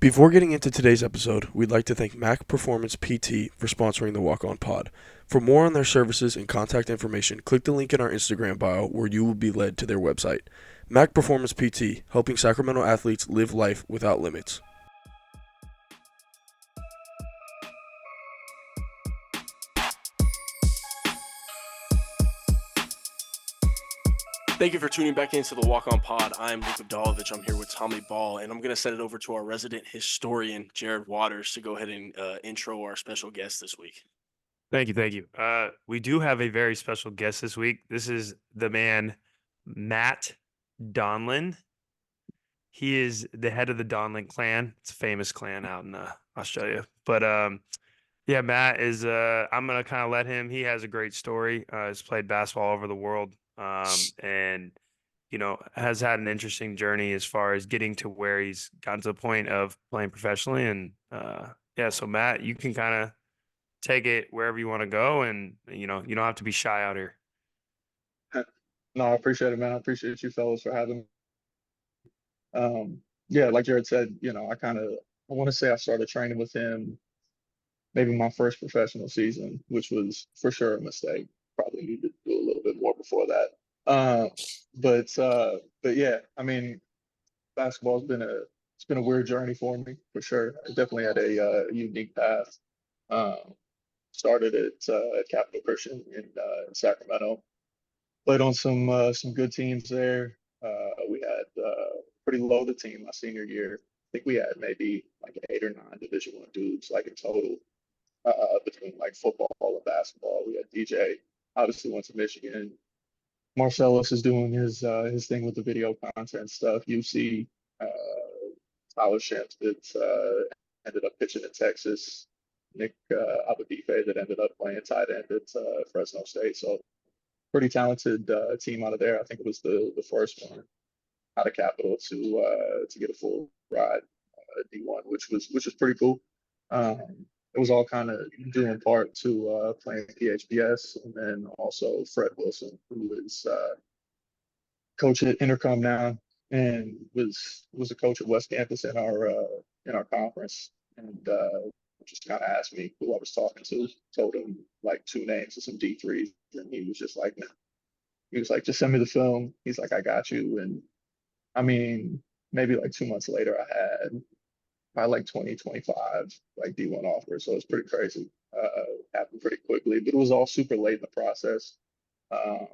Before getting into today's episode, we'd like to thank Mac Performance PT for sponsoring the Walk On Pod. For more on their services and contact information, click the link in our Instagram bio where you will be led to their website. Mac Performance PT, helping Sacramento athletes live life without limits. Thank you for tuning back into the Walk On Pod. I'm Luka Dolovich. I'm here with Tommy Ball, and I'm going to send it over to our resident historian, Jared Waters, to go ahead and intro our special guest this week. Thank you. Thank you. We do have a very special guest this week. This is the man, Matt Donlan. He is the head of the Donlan clan. It's a famous clan out in Australia. But yeah, Matt is, I'm going to kind of let him, he has a great story. He's played basketball all over the world and, you know, has had an interesting journey as far as getting to where he's gotten to the point of playing professionally. And yeah, so Matt, you can kind of take it wherever you want to go, and you know you don't have to be shy out here. No, I appreciate it, man. I appreciate you fellas for having me. Yeah, like Jared said, I want to say I started training with him maybe my first professional season, which was for sure a mistake. Probably needed to do a little bit more before that. Um, but yeah, I mean, basketball's been a weird journey for me for sure. I definitely had a unique path. Um, Started at Capital Christian in Sacramento. Played on some good teams there. We had pretty loaded team my senior year. I think we had maybe like 8 or 9 Division I dudes like in total between like football and basketball. We had DJ, obviously went to Michigan. Marcellus is doing his thing with the video content stuff. UC, uh, Tyler Shemps that ended up pitching in Texas. Nick Abadife that ended up playing tight end at Fresno State. So pretty talented team out of there. I think it was the first one out of Capital to get a full ride D1, which was pretty cool. It was all kind of due in part to playing PHBS, and then also Fred Wilson, who is coach at Intercom now, and was a coach at West Campus in our conference, and just kind of asked me who I was talking to. Told him like 2 names of some D3s, and he was just like, "Man," he was like, "Just send me the film." He's like, "I got you." And I mean, maybe like 2 months later, I had by like 2025 like D1 offers, so it's pretty crazy. Happened pretty quickly, but it was all super late in the process. Um,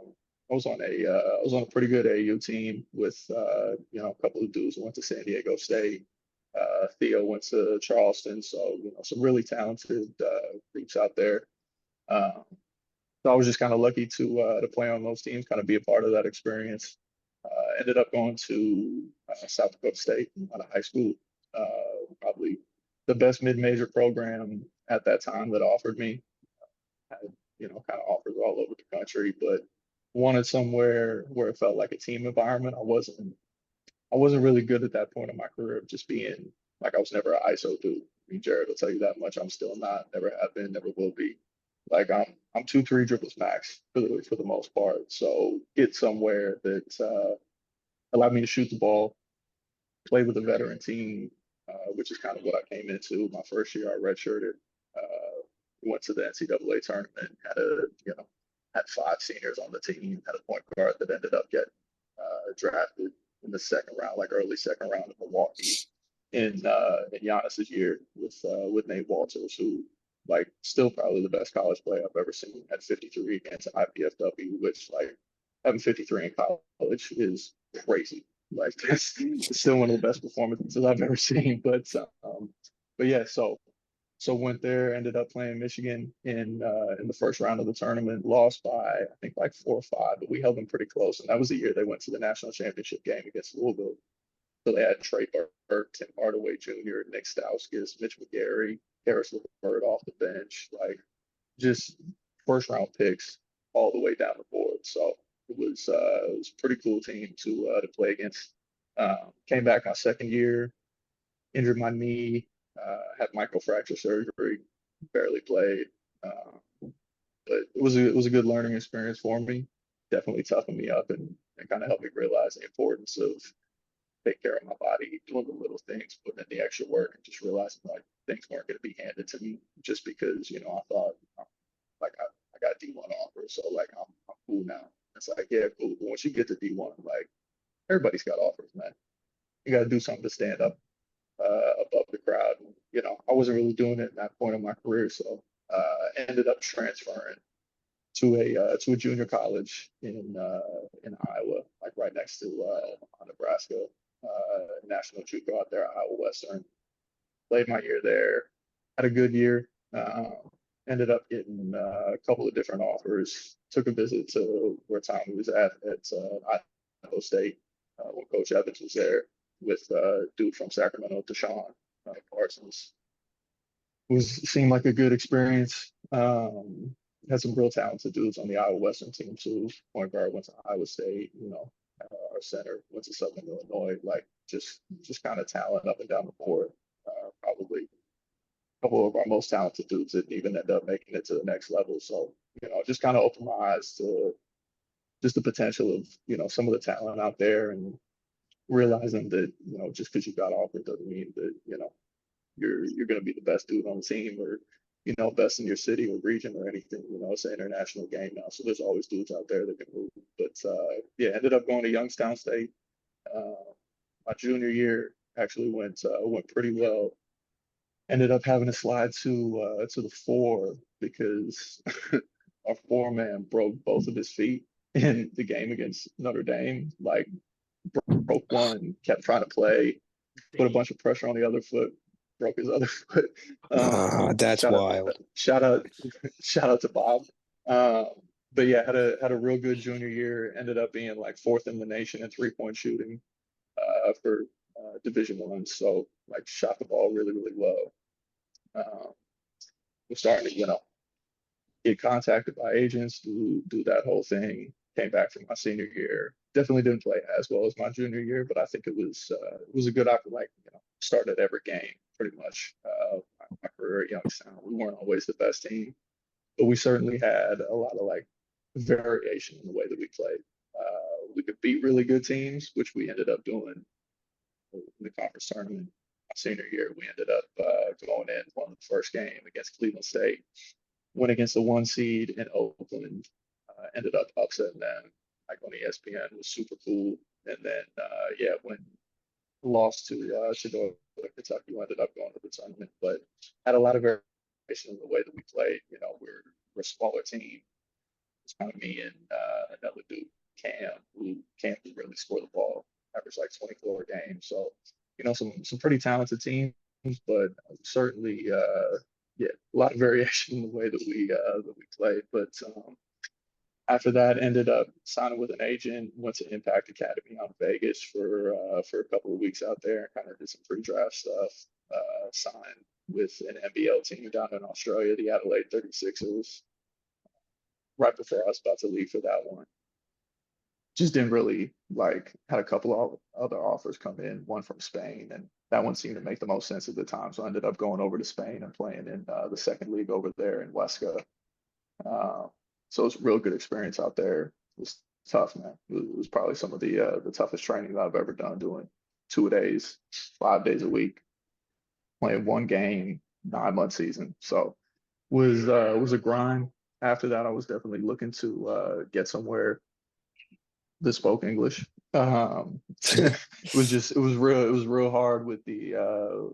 I was on a pretty good AU team with a couple of dudes who went to San Diego State. Theo went to Charleston, so some really talented groups out there. Um, so I was just kind of lucky to play on those teams, kind of be a part of that experience. Ended up going to South Dakota State out of high school, probably the best mid-major program at that time that offered me. Had, kind of offers all over the country, but wanted somewhere where it felt like a team environment. I wasn't really good at that point in my career of just being like I was never an ISO dude. I mean, Jared will tell you that much. I'm still not, never have been, never will be. Like I'm 2, 3 dribbles max for the most part. So get somewhere that allowed me to shoot the ball, play with a veteran team, which is kind of what I came into. My first year, I redshirted. Went to the NCAA tournament. Had 5 seniors on the team. Had a point guard that ended up getting drafted in the second round, like early second round of Milwaukee in Giannis's year with Nate Walters, who like still probably the best college player I've ever seen at 53 against IPFW, which like having 53 in college is crazy. Like that's still one of the best performances I've ever seen. But yeah, so went there, ended up playing Michigan in the first round of the tournament, lost by I think like 4 or 5, but we held them pretty close. And that was the year they went to the national championship game against Louisville. So they had Trey Burke, Tim Hardaway Jr., Nick Stauskas, Mitch McGary, Harris LeVert off the bench, like just first round picks all the way down the board. So it was a pretty cool team to play against. Came back my second year, injured my knee, had microfracture surgery, barely played. But it was a good learning experience for me. Definitely toughened me up and kind of helped me realize the importance of take care of my body, doing the little things, putting in the extra work, and just realizing like things weren't going to be handed to me just because, I thought like I got D1 offer, so like I'm cool now. It's like, yeah, cool. But once you get to D1, like everybody's got offers, man. You got to do something to stand up above the crowd. And, I wasn't really doing it at that point in my career, so ended up transferring to a junior college in Iowa, like right next to Nebraska, National JUCO out there, Iowa Western. Played my year there, had a good year. Ended up getting a couple of different offers. Took a visit to where Tommy was at Idaho State when Coach Evans was there with dude from Sacramento, Deshaun Parsons. Seemed like a good experience. Had some real talented dudes on the Iowa Western team too. Point guard went to Iowa State. Our center went to Southern Illinois. Like just kind of talent up and down the board. Probably a couple of our most talented dudes didn't even end up making it to the next level. So just kind of opened my eyes to just the potential of some of the talent out there, and realizing that just because you got offered doesn't mean that you're going to be the best dude on the team, or best in your city or region or anything. It's an international game now, so there's always dudes out there that can move. But yeah, ended up going to Youngstown State. My junior year actually went pretty well. Ended up having to slide to the four because our four-man broke both of his feet in the game against Notre Dame. Like broke one, kept trying to play, put a bunch of pressure on the other foot, broke his other foot. That's wild. Shout out to Bob. But yeah, had a real good junior year. Ended up being like fourth in the nation in 3-point shooting for Division I. So like shot the ball really, really well. Was starting to get contacted by agents, do that whole thing. Came back from my senior year. Definitely didn't play as well as my junior year, but I think it was a good option. Like started every game pretty much. My career at Youngstown, we weren't always the best team, but we certainly had a lot of like variation in the way that we played. We could beat really good teams, which we ended up doing in the conference tournament. My senior year, we ended up going in, won the first game against Cleveland State, went against the 1 seed in Oakland, ended up upsetting them, like on ESPN. It was super cool. And then yeah, when lost to Northern Kentucky, we ended up going to the tournament, but had a lot of variation in the way that we played. We're a smaller team. It's kind of me and another dude, Cam, who can't really score the ball, average like 24 games. So some pretty talented teams, but certainly yeah, a lot of variation in the way that we played. But after that, ended up signing with an agent. Went to Impact Academy out in Vegas for a couple of weeks out there. Kind of did some pre-draft stuff. Signed with an NBL team down in Australia, the Adelaide 36ers. Right before I was about to leave for that one, just didn't really like. Had a couple of other offers come in. One from Spain, and that one seemed to make the most sense at the time. So I ended up going over to Spain and playing in the second league over there in Huesca. So it was a real good experience out there. It was tough, man. It was probably some of the toughest training that I've ever done, doing 2 days, 5 days a week, playing one game, 9-month season. So it was a grind. After that, I was definitely looking to get somewhere that spoke English. It was real hard with the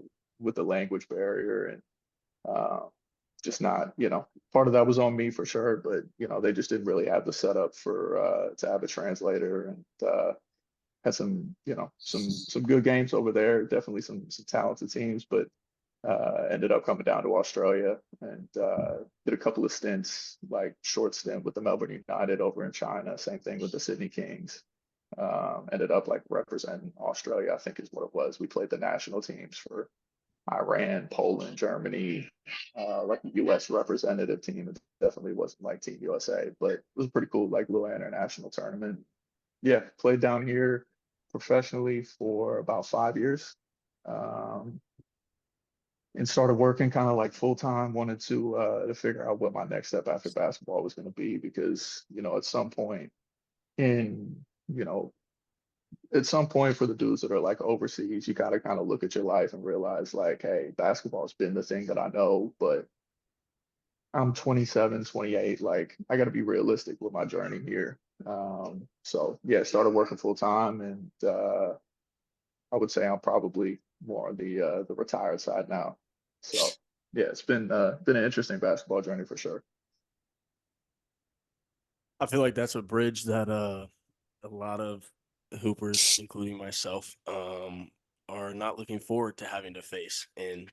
language barrier, and just not, part of that was on me for sure, but they just didn't really have the setup for to have a translator, and had some good games over there, definitely some talented teams, but ended up coming down to Australia and did a couple of stints, like short stint with the Melbourne United over in China. Same thing with the Sydney Kings. Ended up like representing Australia, I think is what it was. We played the national teams for Iran, Poland, Germany, like a U.S. representative team. It definitely wasn't like Team USA, but it was pretty cool, like little international tournament. Yeah, played down here professionally for about 5 years. And started working kind of like full time. Wanted to figure out what my next step after basketball was going to be, because at some point in at some point for the dudes that are like overseas, you got to kind of look at your life and realize like, hey, basketball's been the thing that I know, but I'm 27, 28. Like, I got to be realistic with my journey here. So yeah, started working full time, and I would say I'm probably more on the retired side now. So yeah, it's been an interesting basketball journey for sure. I feel like that's a bridge that a lot of hoopers, including myself, are not looking forward to having to face. And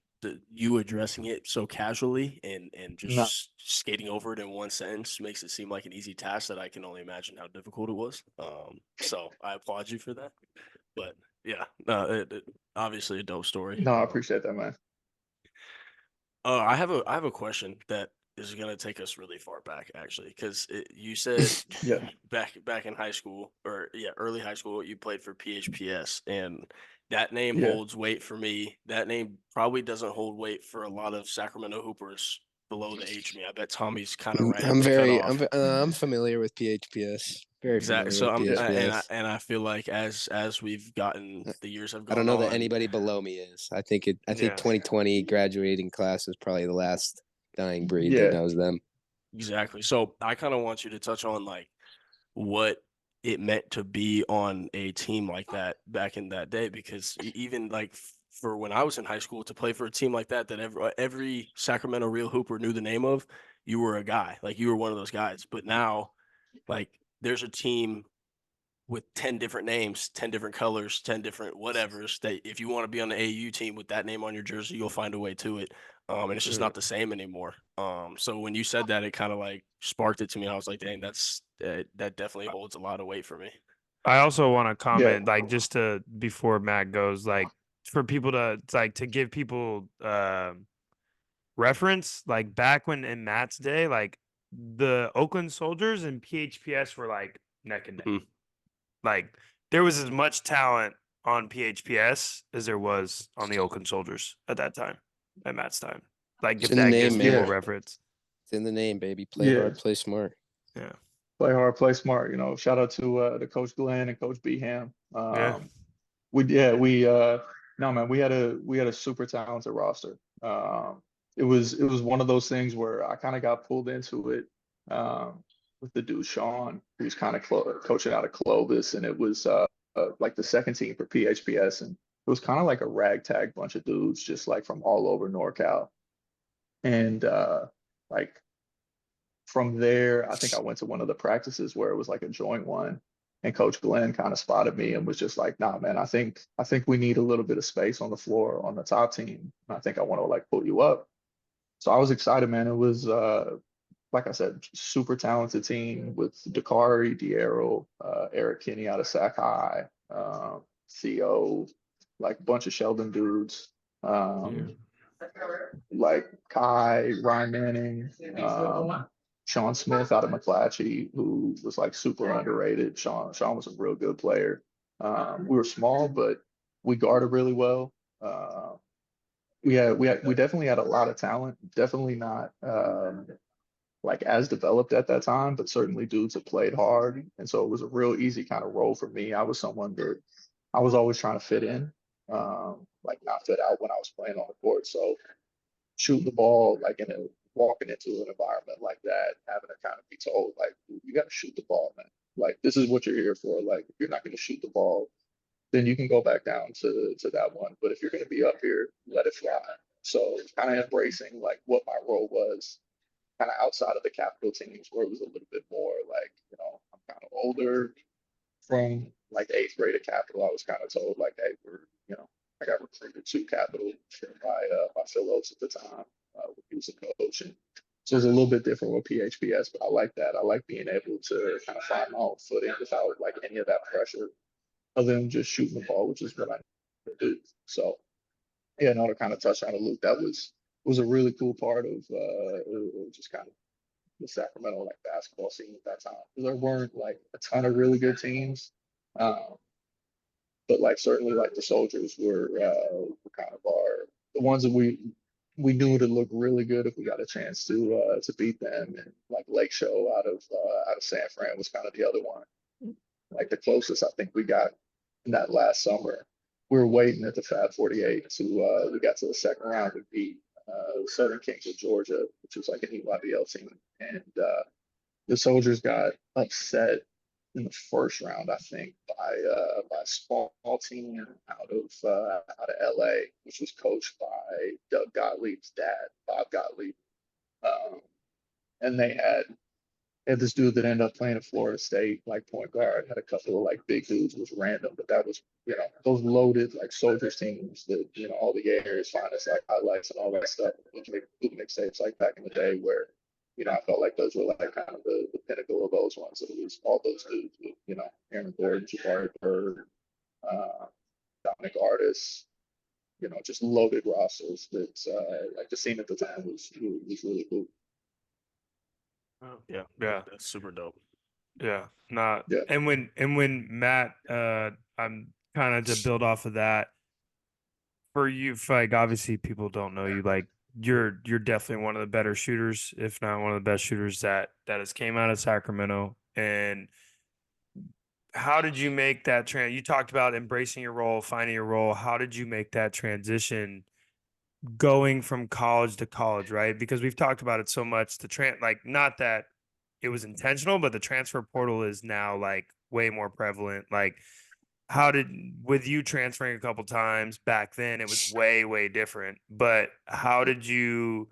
you addressing it so casually and No, just skating over it in one sentence makes it seem like an easy task that I can only imagine how difficult it was. So I applaud you for that. But yeah, no, obviously a dope story. no, I appreciate that, man. I have a question that is gonna take us really far back, actually, because you said Yeah, back in high school, or yeah, early high school, you played for PHPS, and that name yeah, holds weight for me. That name probably doesn't hold weight for a lot of Sacramento Hoopers below the age of me. I bet Tommy's kind of right at I'm the very cutoff. I'm familiar with PHPS. Very Exactly. familiar So with I'm yeah, PHPS. and I feel like as we've gotten the years have I don't gone know that on. anybody below me is. I think Yeah. 2020 graduating class is probably the last dying breed that yeah, knows them. Exactly. So I kind of want you to touch on like what it meant to be on a team like that back in that day, because even like for when I was in high school to play for a team like that every Sacramento real hooper knew the name of, you were a guy, like you were one of those guys. But now like there's a team with 10 different names, 10 different colors, 10 different whatevers that if you want to be on the AU team with that name on your jersey, you'll find a way to it. And it's just Mhm. not the same anymore. So when you said that, it kind of like sparked it to me. I was like, dang, that definitely holds a lot of weight for me. I also want to yeah, comment, like, just to before Matt goes, like, for people to like to give people reference, like back when in Matt's day, like the Oakland Soldiers and PHPS were like neck and neck. Mhm. Like there was as much talent on PHPS as there was on the Oakland Soldiers at that time, at Matt's time. Like It's if in the that name, gives people yeah, man. reference. It's in the name, baby. Play yeah. hard, play smart. Yeah. Play hard, play smart. You know, shout out to Coach Glenn and Coach Beham. Yeah. We no man, we had a super talented roster. It was one of those things where I kind of got pulled into it with the dude Sean, who's kind of coaching out of Clovis, and it was like the second team for PHPS, and it was kind of like a ragtag bunch of dudes, just like from all over NorCal, and like from there, I think I went to one of the practices where it was like a joint one, and Coach Glenn kind of spotted me and was just like, "Nah, man, I think we need a little bit of space on the floor on the top team. And I think I want to like pull you up." So I was excited, man. It was like I said, super talented team with Dakari, Diero, Eric Kinney out of Sac High, Theo, like a bunch of Sheldon dudes. Yeah. Um, like Kai, Ryan Manning, Sean Smith out of McClatchy, who was like super underrated. Sean was a real good player. We were small, but we guarded really well. We definitely had a lot of talent. Definitely not like as developed at that time, but certainly dudes that played hard, and so it was a real easy kind of role for me. I was someone that I was always trying to fit in, like not fit out when I was playing on the court. So shooting the ball like walking into an environment like that, having to kind of be told like you got to shoot the ball, man. Like this is what you're here for. Like if you're not going to shoot the ball, then you can go back down to that one. But if you're going to be up here, let it fly. So kind of embracing like what my role was, kind of outside of the capital teams, where it was a little bit more like I'm kind of older from like eighth grade at Capital. I was kind of told like, hey, I got recruited to Capital by Phil Oaks at the time, he was a coach, and so it was a little bit different with PHPS, but I like that. I like being able to kind of find my own footing without like any of that pressure, other than just shooting the ball, which is what I do. So yeah, no, to kind of touch on it, Luke, that was a really cool part of just kind of the Sacramento like basketball scene at that time. Because there weren't like a ton of really good teams. Um, but like certainly like the Soldiers were kind of the ones that we knew would look really good if we got a chance to beat them. And like Lake Show out of San Fran was kind of the other one. Like the closest I think we got that last summer. We were waiting at the Fab 48 to we got to the second round. We beat Southern Kings of Georgia, which was like an EYBL team, and the Soldiers got upset in the first round, I think, by a small team out of LA, which was coached by Doug Gottlieb's dad, Bob Gottlieb. Um, and they had this dude that ended up playing at Florida State, like point guard, had a couple of like big dudes. It was random, but that was, those loaded like Soldiers teams that, all the Gators find us like highlights and all that stuff. Boot mixtapes like back in the day where, I felt like those were like kind of the pinnacle of those ones. It was all those dudes with, Aaron Gordon, Jabari Bird, Dominic Artis, just loaded rosters that like the scene at the time was really cool. Oh, Yeah. that's super dope. Yeah, not Yeah. and when Matt, I'm kind of to build off of that for you, like obviously people don't know you, like you're definitely one of the better shooters, if not one of the best shooters that has came out of Sacramento. And how did you make that you talked about embracing your role, finding your role. How did you make that transition going from college to college, right? Because we've talked about it so much, like not that it was intentional, but the transfer portal is now like way more prevalent. Like with you transferring a couple times back then, it was way different. But how did you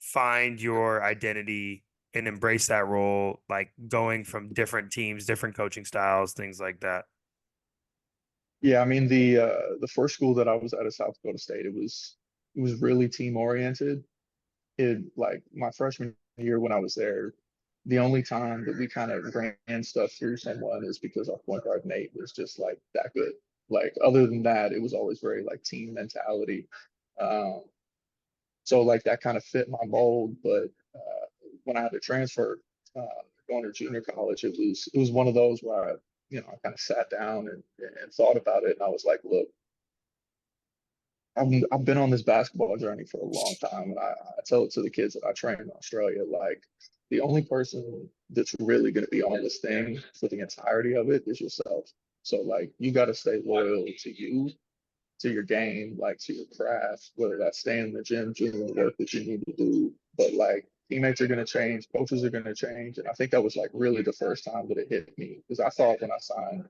find your identity and embrace that role, like going from different teams, different coaching styles, things like that? Yeah, I mean the first school that I was at South Dakota State, it was really team oriented. It like my freshman year when I was there, the only time that we kind of ran stuff through someone is because our point guard Nate was just like that good. Like other than that, it was always very like team mentality. Um, so like that kind of fit my mold. But when I had to transfer, going to junior college, it was one of those where I kind of sat down and thought about it, and I was like, look, I've been on this basketball journey for a long time, and I tell it to the kids that I train in Australia, like the only person that's really going to be on this thing for the entirety of it is yourself. So like you got to stay loyal to you, to your game, like to your craft, whether that's staying in the gym, doing the work that you need to do. But like teammates are going to change, coaches are going to change, and I think that was like really the first time that it hit me because I thought when I signed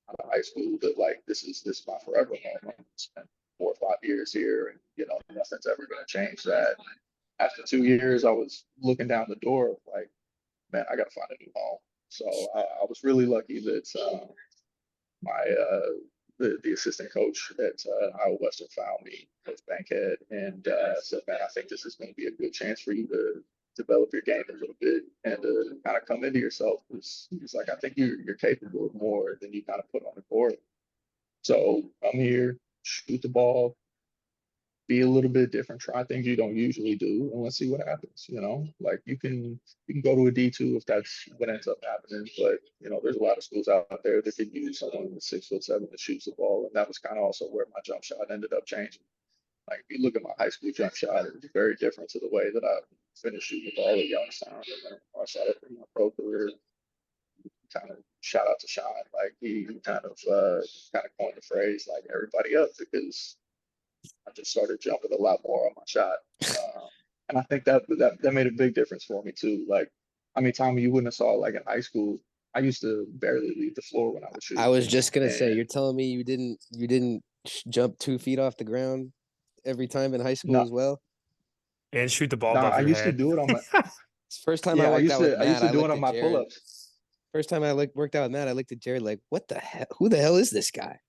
out of high school that like this is my forever home. I'm gonna spend 4 or 5 years here, and nothing's ever going to change that. After 2 years, I was looking down the door of like, man, I got to find a new home. So I was really lucky that my the assistant coach at Iowa Western found me, Coach Bankhead, and said, man, I think this is going to be a good chance for you to develop your game a little bit and to kind of come into yourself. He's like, I think you're capable of more than you kind of put on the court. So come here, shoot the ball, be a little bit different, try things you don't usually do, and let's see what happens. Like you can go to a D2 if that's what ends up happening, but there's a lot of schools out there that could use someone that's 6'7" that shoots the ball, and that was kind of also where my jump shot ended up changing. Like if you look at my high school jump shot, it was very different to the way that I finished shooting the ball at Youngstown, and then I shot it in my pro career. Kind of shout out to Sean, like he kind of coined the phrase like everybody up because I just started jumping a lot more on my shot. And I think that made a big difference for me too. Like, I mean, Tommy, you wouldn't have saw like in high school, I used to barely leave the floor when I was shooting. I was just gonna say, And you're telling me you didn't jump 2 feet off the ground every time in high school no, as well? And shoot the ball no, above I your used to head. do it on my First time I yeah, worked out with I used Matt, to I do it looked on at my Jared. pull-ups. First time I worked out with Matt, I looked at Jared like, what the hell? Who the hell is this guy?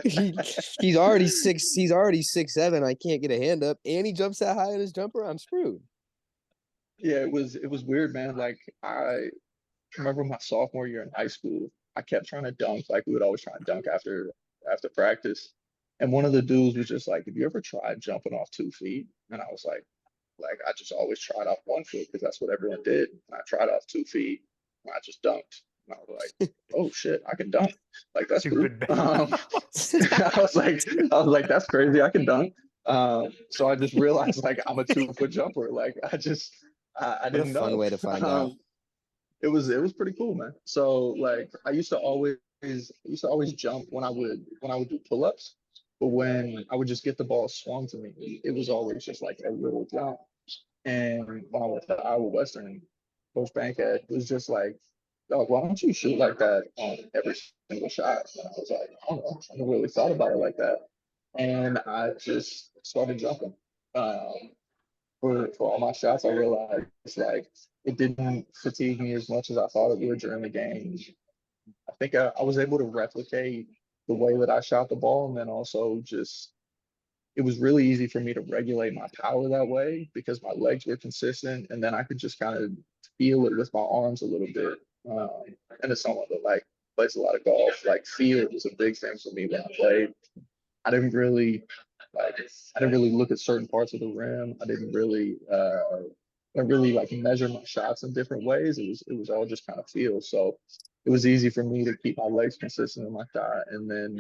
He's already 6. He's already 6'7". I can't get a hand up, and he jumps that high in his jumper. I'm screwed. Yeah, it was weird, man. Like I remember my sophomore year in high school, I kept trying to dunk. Like we would always try and dunk after practice. And one of the dudes was just like, "Have you ever tried jumping off 2 feet?" And I was like I just always tried off 1 foot because that's what everyone did. And I tried off 2 feet, and I just dunked. And I was like, "Oh shit, I can dunk! Like that's cool." Stupid. I was like, "That's crazy! I can dunk." So I just realized like I'm a 2 foot jumper. Like I What a didn't fun know. way to find out. It was pretty cool, man. So like I used to always used to always jump when I would do pull-ups, but when I would just get the ball swung to me, it was always just like a little jump. And when I went to Iowa Western, Coach Bankhead was just like, "Oh, why don't you shoot like that on every single shot?" And I was like, "I don't know, I never really thought about it like that." And I just started jumping. Um, for all my shots, I realized like it didn't fatigue me as much as I thought it would during the game. I think I was able to replicate the way that I shot the ball, and then also just it was really easy for me to regulate my power that way because my legs were consistent, and then I could just kind of feel it with my arms a little bit. Um, and as someone that like plays a lot of golf, like feel was a big thing for me when I played. I didn't really like I didn't really look at certain parts of the rim. I didn't really like measure my shots in different ways. It was all just kind of feel. So it was easy for me to keep my legs consistent in my shot and then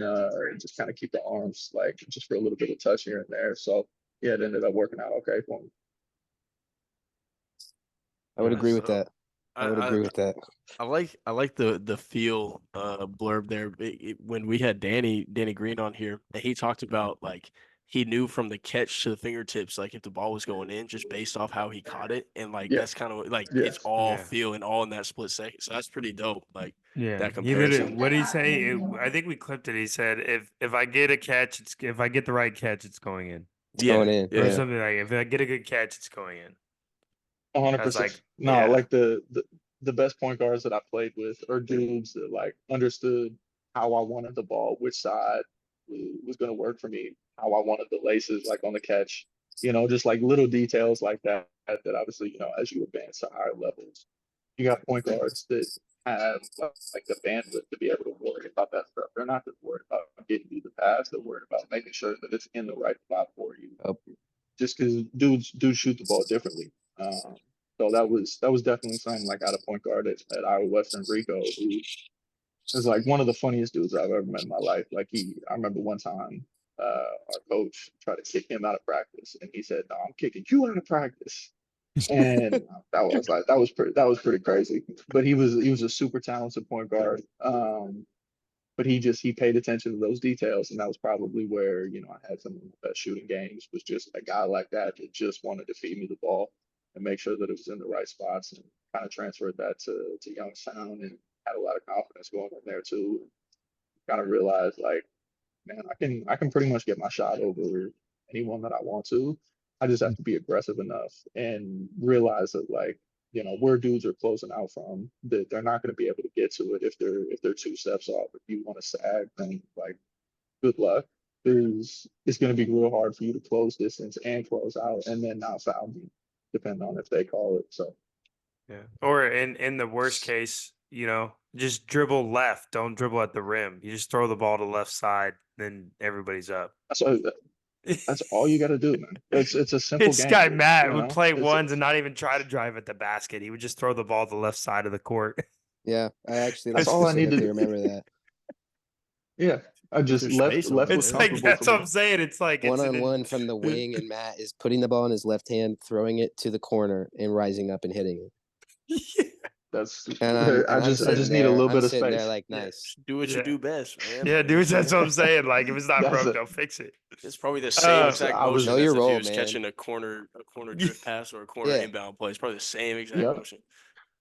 just kind of keep the arms like just for a little bit of touch here and there. So yeah, it ended up working out okay for me. I would agree with So that. I would agree with that. I like the feel blurb there. When we had Danny Green on here, and he talked about like he knew from the catch to the fingertips, like if the ball was going in, just based off how he caught it, and like Yeah, that's kind of like yeah. it's all Yeah. feel and all in that split second. So that's pretty dope. Like Yeah, that he literally. comparison. What did he say? I think we clipped it. He said, "If I get a catch, if I get the right catch, it's going in," It's going in. or Yeah. something like. If I get a good catch, it's going in. A hundred I was percent. like, No, yeah, like the best point guards that I played with are dudes that like understood how I wanted the ball, which side was going to work for me, how I wanted the laces, like on the catch, just like little details like that. That obviously, as you advance to higher levels, you got point guards that have like the bandwidth to be able to worry about that stuff. They're not just worried about getting you the pass; they're worried about making sure that it's in the right spot for you. Oh, Just because dudes shoot the ball differently. So that was definitely something like out of point guard at Iowa Western Rico, who is like one of the funniest dudes I've ever met in my life. Like I remember one time our coach tried to kick him out of practice, and he said, "No, I'm kicking you out of practice." And that was pretty crazy. But he was a super talented point guard. But he paid attention to those details, and that was probably where I had some of my best shooting games. Was just a guy like that just wanted to feed me the ball and make sure that it was in the right spots, and kind of transferred that to Youngstown, and had a lot of confidence going in there too. Kind of realized like, man, I can pretty much get my shot over anyone that I want to. I just have to be aggressive enough and realize that like, where dudes are closing out from, that they're not going to be able to get to it if they're 2 steps off. If you want to sag, then like good luck. Because it's going to be real hard for you to close distance and close out and then not foul me, depending on if they call it. So yeah. Or in the worst case, just dribble left. Don't dribble at the rim. You just throw the ball to the left side, then everybody's up. that's all, that's all you got to do, man. It's a simple This guy game. Matt would play It's ones and not even try to drive at the basket. He would just throw the ball to the left side of the court. yeah. I actually that's all I need to specifically do. remember that. Yeah, I just there's left space left open, was It's yeah. like comfortable that's for what me. I'm saying. It's like it's One an on one from the wing, and Matt is putting the ball in his left hand, throwing it to the corner, and rising up and hitting it. That's And I I'm just sitting need a there. little I'm bit of sitting there space. like, Yeah. nice. Do what you Yeah. do best, man. Yeah, Like, dude, that's what I'm saying. Like if it's not That's broke, it. don't fix it. it's probably the same Uh, exact I was motion Know as your if he role, was man. catching a corner drift pass or a corner Yeah. inbound play. It's probably the same exact Yep. motion.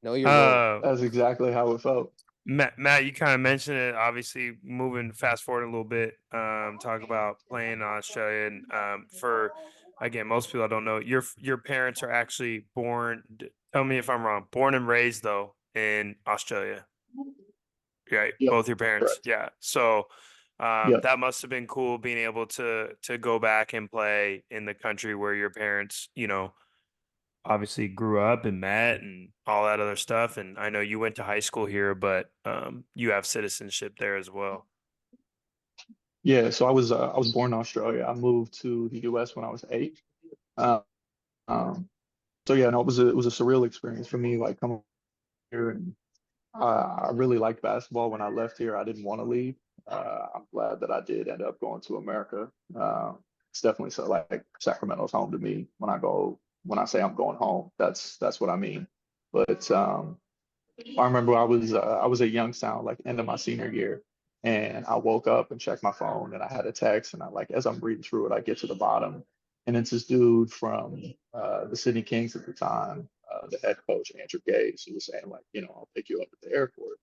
Know your role. That's exactly how it felt. Matt, you kind of mentioned it. Obviously, moving fast forward a little bit, talk about playing in Australia, and for again, most people I don't know, your parents are actually born. Tell me if I'm wrong. Born and raised though in Australia, right? Yep. Both your parents, Correct. yeah. So Yep. that must have been cool being able to go back and play in the country where your parents, obviously grew up and met and all that other stuff. And I know you went to high school here, but you have citizenship there as well. Yeah. So I was born in Australia. I moved to the U.S. when I was 8. Um, um, so yeah, no, it was a surreal experience for me, like coming here, and I really liked basketball when I left here. I didn't want to leave. I'm glad that I did end up going to America. It's definitely so like Sacramento's home to me. When I say I'm going home, that's what I mean. But I remember I was at Youngstown like end of my senior year, And I woke up and checked my phone, and I had a text, and as I'm reading through it, I get to the bottom, and it's this dude from the Sydney Kings at the time, the head coach Andrew Gaze, who was saying like, I'll pick you up at the airport.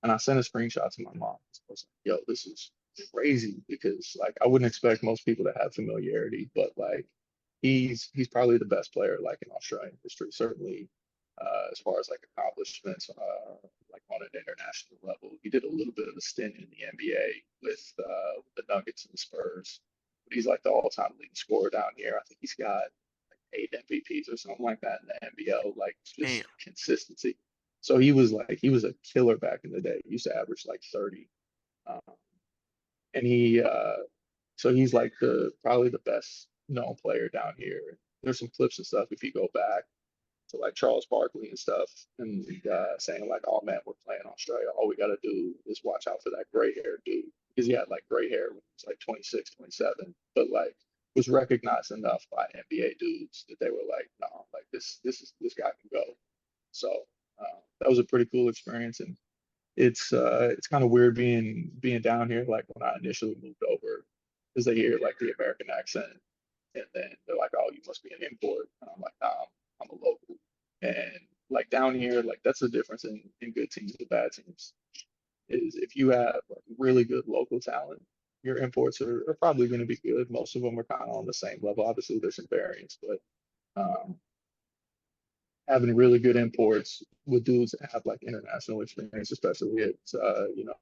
And I sent a screenshot to my mom. I was like, yo, this is crazy, because like I wouldn't expect most people to have familiarity, but like he's probably the best player like in Australian history, certainly as far as like accomplishments like on an international level. He did a little bit of a stint in the NBA with the Nuggets and the Spurs, but he's like the all-time leading scorer down here. I think he's got like 8 MVPs or something like that in the NBL, like Damn. just consistency. So he was a killer back in the day. He used to average like 30. Um, and so he's like probably the best known player down here. There's some clips and stuff if you go back to like Charles Barkley and stuff, and saying like, "Oh man, we're playing Australia. All we got to do is watch out for that gray hair dude," because he had like gray hair when he was like 26, 27, but like was recognized enough by NBA dudes that they were like, "No, like this guy can go." So that was a pretty cool experience, and it's kind of weird being down here. Like when I initially moved over, because they hear like the American accent, and then they're like, "Oh, you must be an import," and I'm like, "Nah, I'm a local." And like down here, like that's the difference in good teams and bad teams. Is if you have like really good local talent, your imports are probably going to be good. Most of them are kind of on the same level. Obviously, there's some variance, but um, having really good imports with dudes that have like international experience, especially at the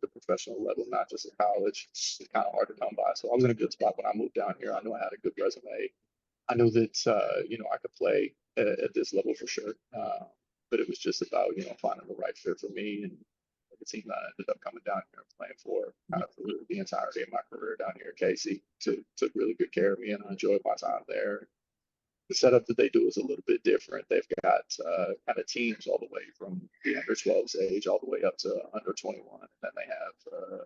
professional level, not just at college, it's kind of hard to come by. So I was in a good spot when I moved down here. I knew I had a good resume. I knew that I could play at this level for sure. But it was just about finding the right fit for me, and the team that I ended up coming down here and playing for kind of for the entirety of my career down here at Casey took really good care of me, and I enjoyed my time there. The setup that they do is a little bit different. They've got kind of teams all the way from the under 12s age all the way up to under 21, and then they have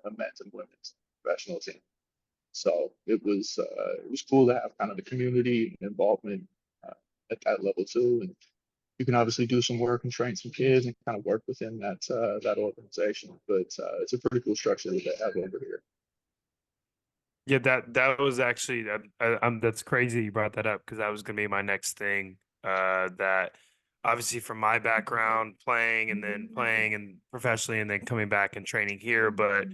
a men's and women's professional team. So it was cool to have kind of the community involvement at that level too, and you can obviously do some work and train some kids and kind of work within that organization. But it's a pretty cool structure that they have over here. Yeah, that was actually that's crazy you brought that up, because that was gonna be my next thing. That obviously from my background, playing and professionally and then coming back and training here, but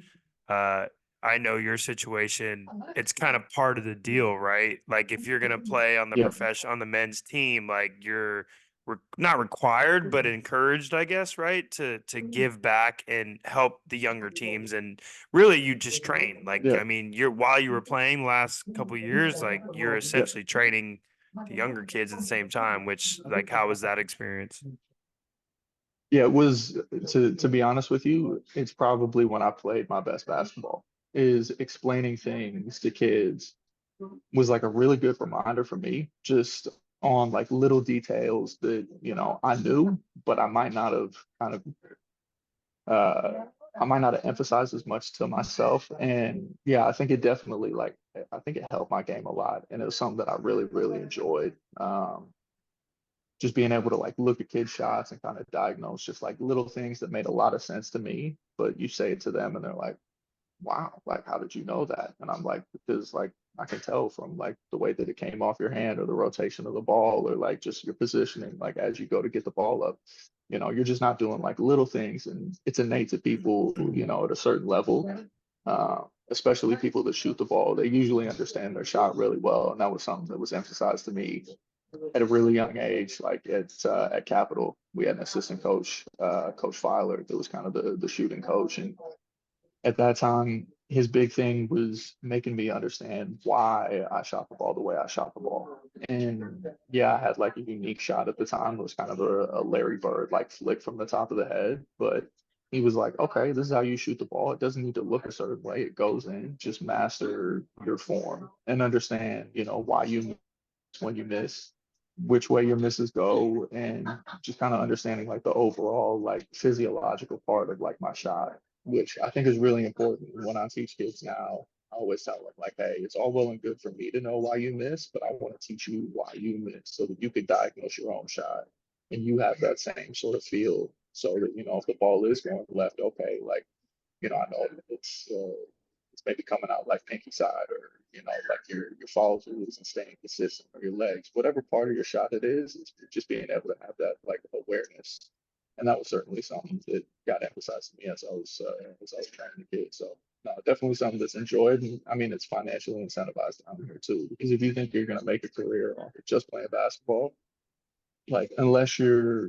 I know your situation. It's kind of part of the deal, right? Like if you're gonna play on Yeah, on the men's team, like you're not required, but encouraged, I guess, right? To give back and help the younger teams, and really you just train. Like yeah, I mean, you're while you were playing last couple years, like you're yeah. essentially training the younger kids at the same time. Which like, how was that experience? Yeah, it was to be honest with you, it's probably when I played my best basketball. Is explaining things to kids was like a really good reminder for me, just on like little details that I knew, but uh, I might not have emphasized as much to myself. And yeah, I think it definitely I think it helped my game a lot, and it was something that I really really enjoyed. Just being able to like look at kids' shots and kind of diagnose just like little things that made a lot of sense to me, but you say it to them and they're like, "Wow, like how did you know that?" And I'm like, "Because like I can tell from like the way that it came off your hand or the rotation of the ball or like just your positioning, like as you go to get the ball up, you're just not doing like little things, and it's innate to people, at a certain level, especially people that shoot the ball. They usually understand their shot really well, and that was something that was emphasized to me at a really young age. Like at Capital, we had an assistant coach, Coach Filer, that was kind of the shooting coach, and at that time, his big thing was making me understand why I shot the ball the way I shot the ball. And yeah, I had like a unique shot at the time. It was kind of a Larry Bird like flick from the top of the head. But he was like, okay, this is how you shoot the ball. It doesn't need to look a certain way. It goes in. Just master your form and understand, why you miss when you miss, which way your misses go, and just kind of understanding like the overall like physiological part of like my shot, which I think is really important when I teach kids now. I always tell them like, hey, it's all well and good for me to know why you miss, but I want to teach you why you miss so that you could diagnose your own shot and you have that same sort of feel so that, if the ball is going left, okay, like, I know it's maybe coming out like pinky side, or, like your follow through isn't staying consistent, or your legs, whatever part of your shot it is, it's just being able to have that like awareness. And that was certainly something that got emphasized to me as I was training the kids. So no, definitely something that's enjoyed. And I mean, it's financially incentivized down here too, because if you think you're going to make a career off of just playing basketball, like unless you're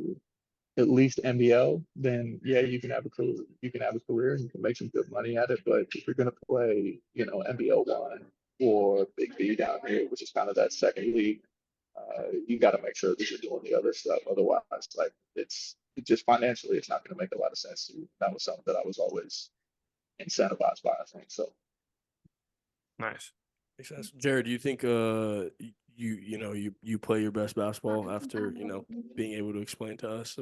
at least NBL, then yeah, you can have a career. You can have a career and you can make some good money at it. But if you're going to play, NBL one or Big B down here, which is kind of that second league, you got to make sure that you're doing the other stuff. Otherwise, like it just financially, it's not going to make a lot of sense to you. That was something that I was always incentivized by, I think. So Nice. Makes sense. Jared, do you think you play your best basketball after being able to explain to us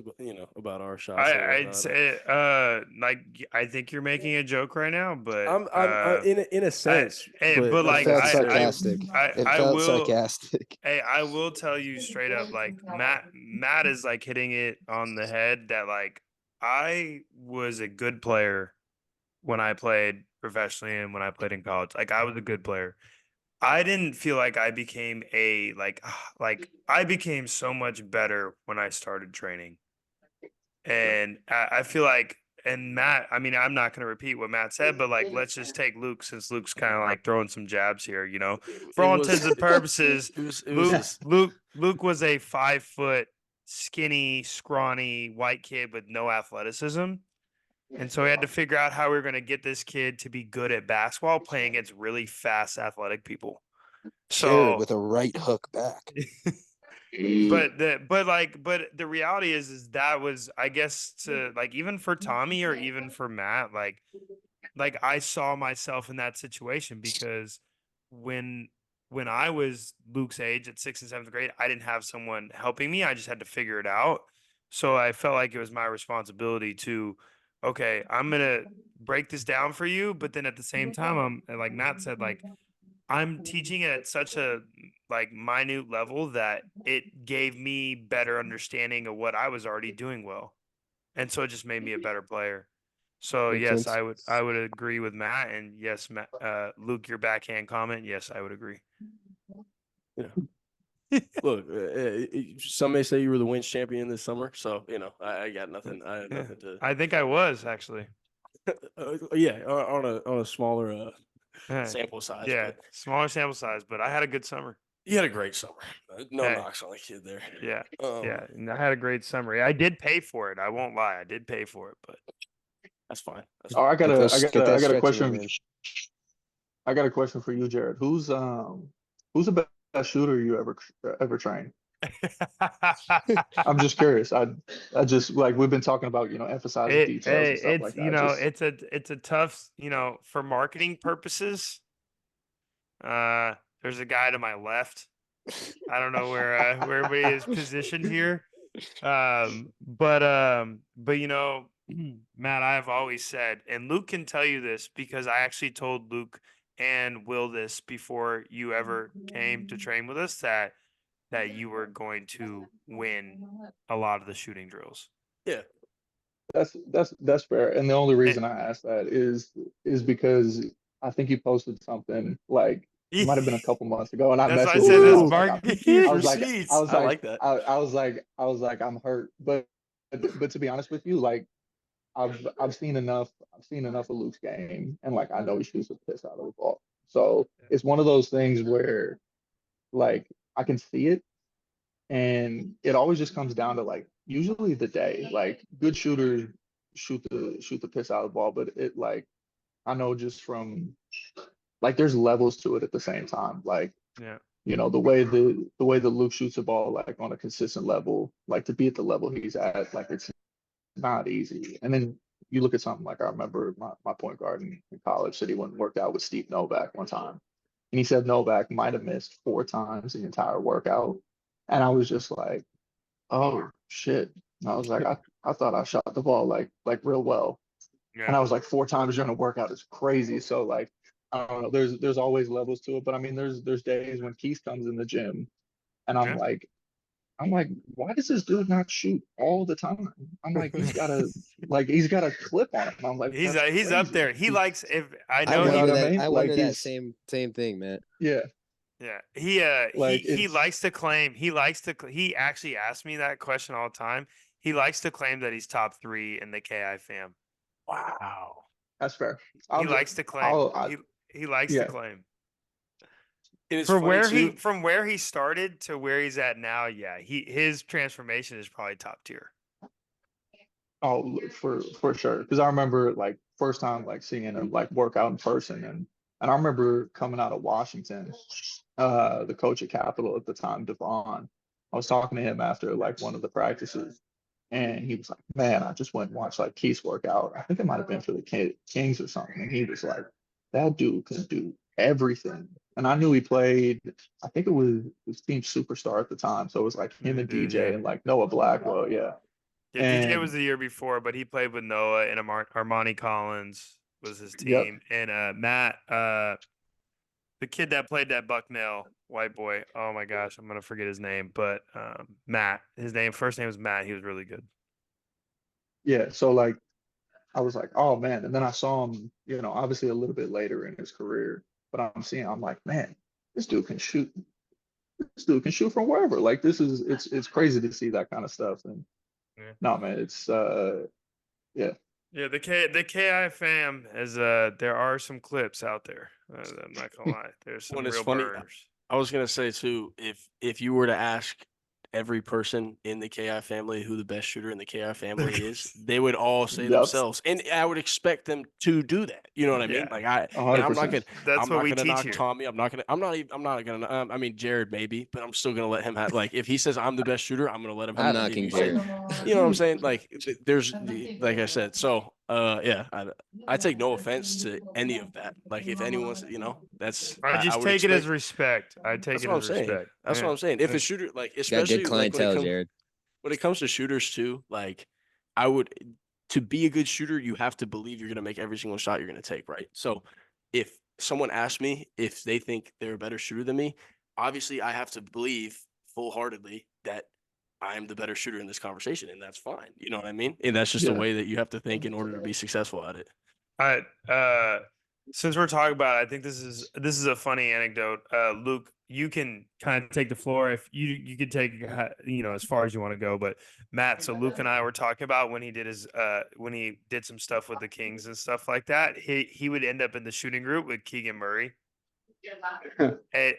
about our shots and I'd whatnot? say like I think you're making a joke right now, but I'm in a sense, but but not like It felt necessarily. sarcastic. I It I felt will sarcastic. hey, I will tell you straight up, like Matt is like hitting it on the head that like I was a good player when I played professionally and when I played in college. Like I was a good player. I didn't feel like I became like I became so much better when I started training. And I feel like, and Matt, I mean, I'm not going to repeat what Matt said, but like, let's just take Luke, since Luke's kind of like throwing some jabs here, for It all was intents and purposes, it was Luke, this, Luke was a 5 foot, skinny, scrawny white kid with no athleticism. And so we had to figure out how we were going to get this kid to be good at basketball playing against really fast, athletic people. Jared So, with a right hook back. but the reality is that was, I guess, to like even for Tommy or even for Matt, like I saw myself in that situation because when I was Luke's age at 6th and 7th grade, I didn't have someone helping me. I just had to figure it out. So I felt like it was my responsibility to, okay, I'm gonna break this down for you, but then at the same time, I'm like Matt said, like I'm teaching it at such a like minute level that it gave me better understanding of what I was already doing well. And so it just made me a better player. So Makes yes, sense. I would agree with Matt, and yes, Matt, Luke, your backhand comment, yes, I would agree. look. Some may say you were the wins champion this summer, so I got nothing. I have Yeah. nothing to. I think I was actually. Yeah, on a smaller Yeah, sample size, yeah, but smaller sample size, but I had a good summer. you had a great summer. No Hey, knocks on the kid there. yeah, Um, yeah, and I had a great summer. I did pay for it. I won't lie, I did pay for it, but that's fine. That's oh, fine. I got a stretching question. in. I got a question for you, Jared. Who's the best shooter you ever trained? I'm just curious. I just like we've been talking about, emphasizing details and stuff it's like that. Just it's a tough, for marketing purposes. There's a guy to my left. I don't know where everybody is positioned here. But Matt, I have always said, and Luke can tell you this because I actually told Luke and Will this before you ever came to train with us, that you were going to win a lot of the shooting drills. Yeah, that's fair. And the only Eh, reason I asked that is because I think you posted something like it might have been a couple months ago, and I That's why I messaged said you, and that's ooh, marketing. I was like, I receipts. was I like, like that. I was like, I'm hurt. But to be honest with you, like I've seen enough. I've seen enough of Luke's game, and like I know he shoots the piss out of the ball. So it's one of those things where like I can see it, and it always just comes down to like usually the day. Like good shooters shoot the piss out of the ball, but it like I know just from like there's levels to it at the same time. Like Yeah. the way that Luke shoots the ball like on a consistent level, like to be at the level he's at, like it's not easy. And then you look at something like I remember my point guard in college said he went and worked out with Steve Novak one time. And he said Novak might have missed 4 times the entire workout. And I was just like, oh shit. And I was like, I thought I shot the ball like real well. And Yeah. I was like 4 times during a workout is crazy. So like I don't know, there's always levels to it. But I mean there's days when Keith comes in the gym and Yeah. I'm like, why does this dude not shoot all the time? I'm like, he's got a clip on him. I'm like, He's that's he's up crazy. there. He likes if I I know You know he what wonder I that. mean? I Like wonder that he's same thing, Matt. yeah, yeah like he it's likes to claim he actually asks me that question all the time. He likes to claim that he's top 3 in the KI fam. Wow. that's fair. He I'll just likes to claim. I He likes to yeah. claim. And it's funny too. From where he started to where he's at now, yeah, his transformation is probably top tier. Oh, for sure. Because I remember like first time like seeing him like work out in person, and I remember coming out of Washington, the coach at Capitol at the time, Devon. I was talking to him after like one of the practices, and he was like, "Man, I just went and watched like Keith's workout. I think it might have been for the Kings or something." And he was like, "That dude can do everything." And I knew he played. I think it was his team superstar at the time, so it was like him and Dude, DJ yeah. and like Noah Blackwell, yeah. Yeah, DJ was And the year before, but he played with Noah and Armani Collins was his yep, team. And Matt, the kid that played that Bucknell white boy. Oh my gosh, I'm gonna forget his name, but Matt. His first name was Matt. He was really good. yeah. So like I was like, oh man. And then I saw him, obviously a little bit later in his career, but I'm like, man, this dude can shoot. This dude can shoot from wherever. Like it's crazy to see that kind of stuff. And Yeah. no, man, it's yeah. Yeah, the KI fam is there are some clips out there. I'm not gonna lie. There's some When it's real funny, burners. I was gonna say too, if you were to ask every person in the KI family who the best shooter in the KI family is, they would all say Yep, themselves, and I would expect them to do that. You know what I mean? Yeah. Like and 100%. That's I'm what not we gonna teach knock here. Tommy. I'm not gonna. I mean, Jared maybe, but I'm still gonna let him have. Like, if he says I'm the best shooter, I'm gonna let him have I'm that knocking view. Jared. You know what I'm saying? Like, there's like I said. So, yeah, I take no offense to any of that. Like, if anyone's, that's I I just would take it as expect. respect. I take That's it what I'm as saying. respect. That's what I'm saying. If a shooter, like, Got good especially like clientele, Jared. when it comes to shooters too, like, I would, to be a good shooter, you have to believe you're gonna make every single shot you're gonna take, right? So if someone asks me if they think they're a better shooter than me, obviously I have to believe full-heartedly that I'm the better shooter in this conversation, and that's fine. You know what I mean? And that's just the Yeah. way that you have to think in order to be successful at it. I since we're talking about it, I think this is a funny anecdote. Luke, you can kind of take the floor if you could take as far as you want to go. But Matt, so Luke and I were talking about when he did some stuff with the Kings and stuff like that. He would end up in the shooting group with Keegan Murray, and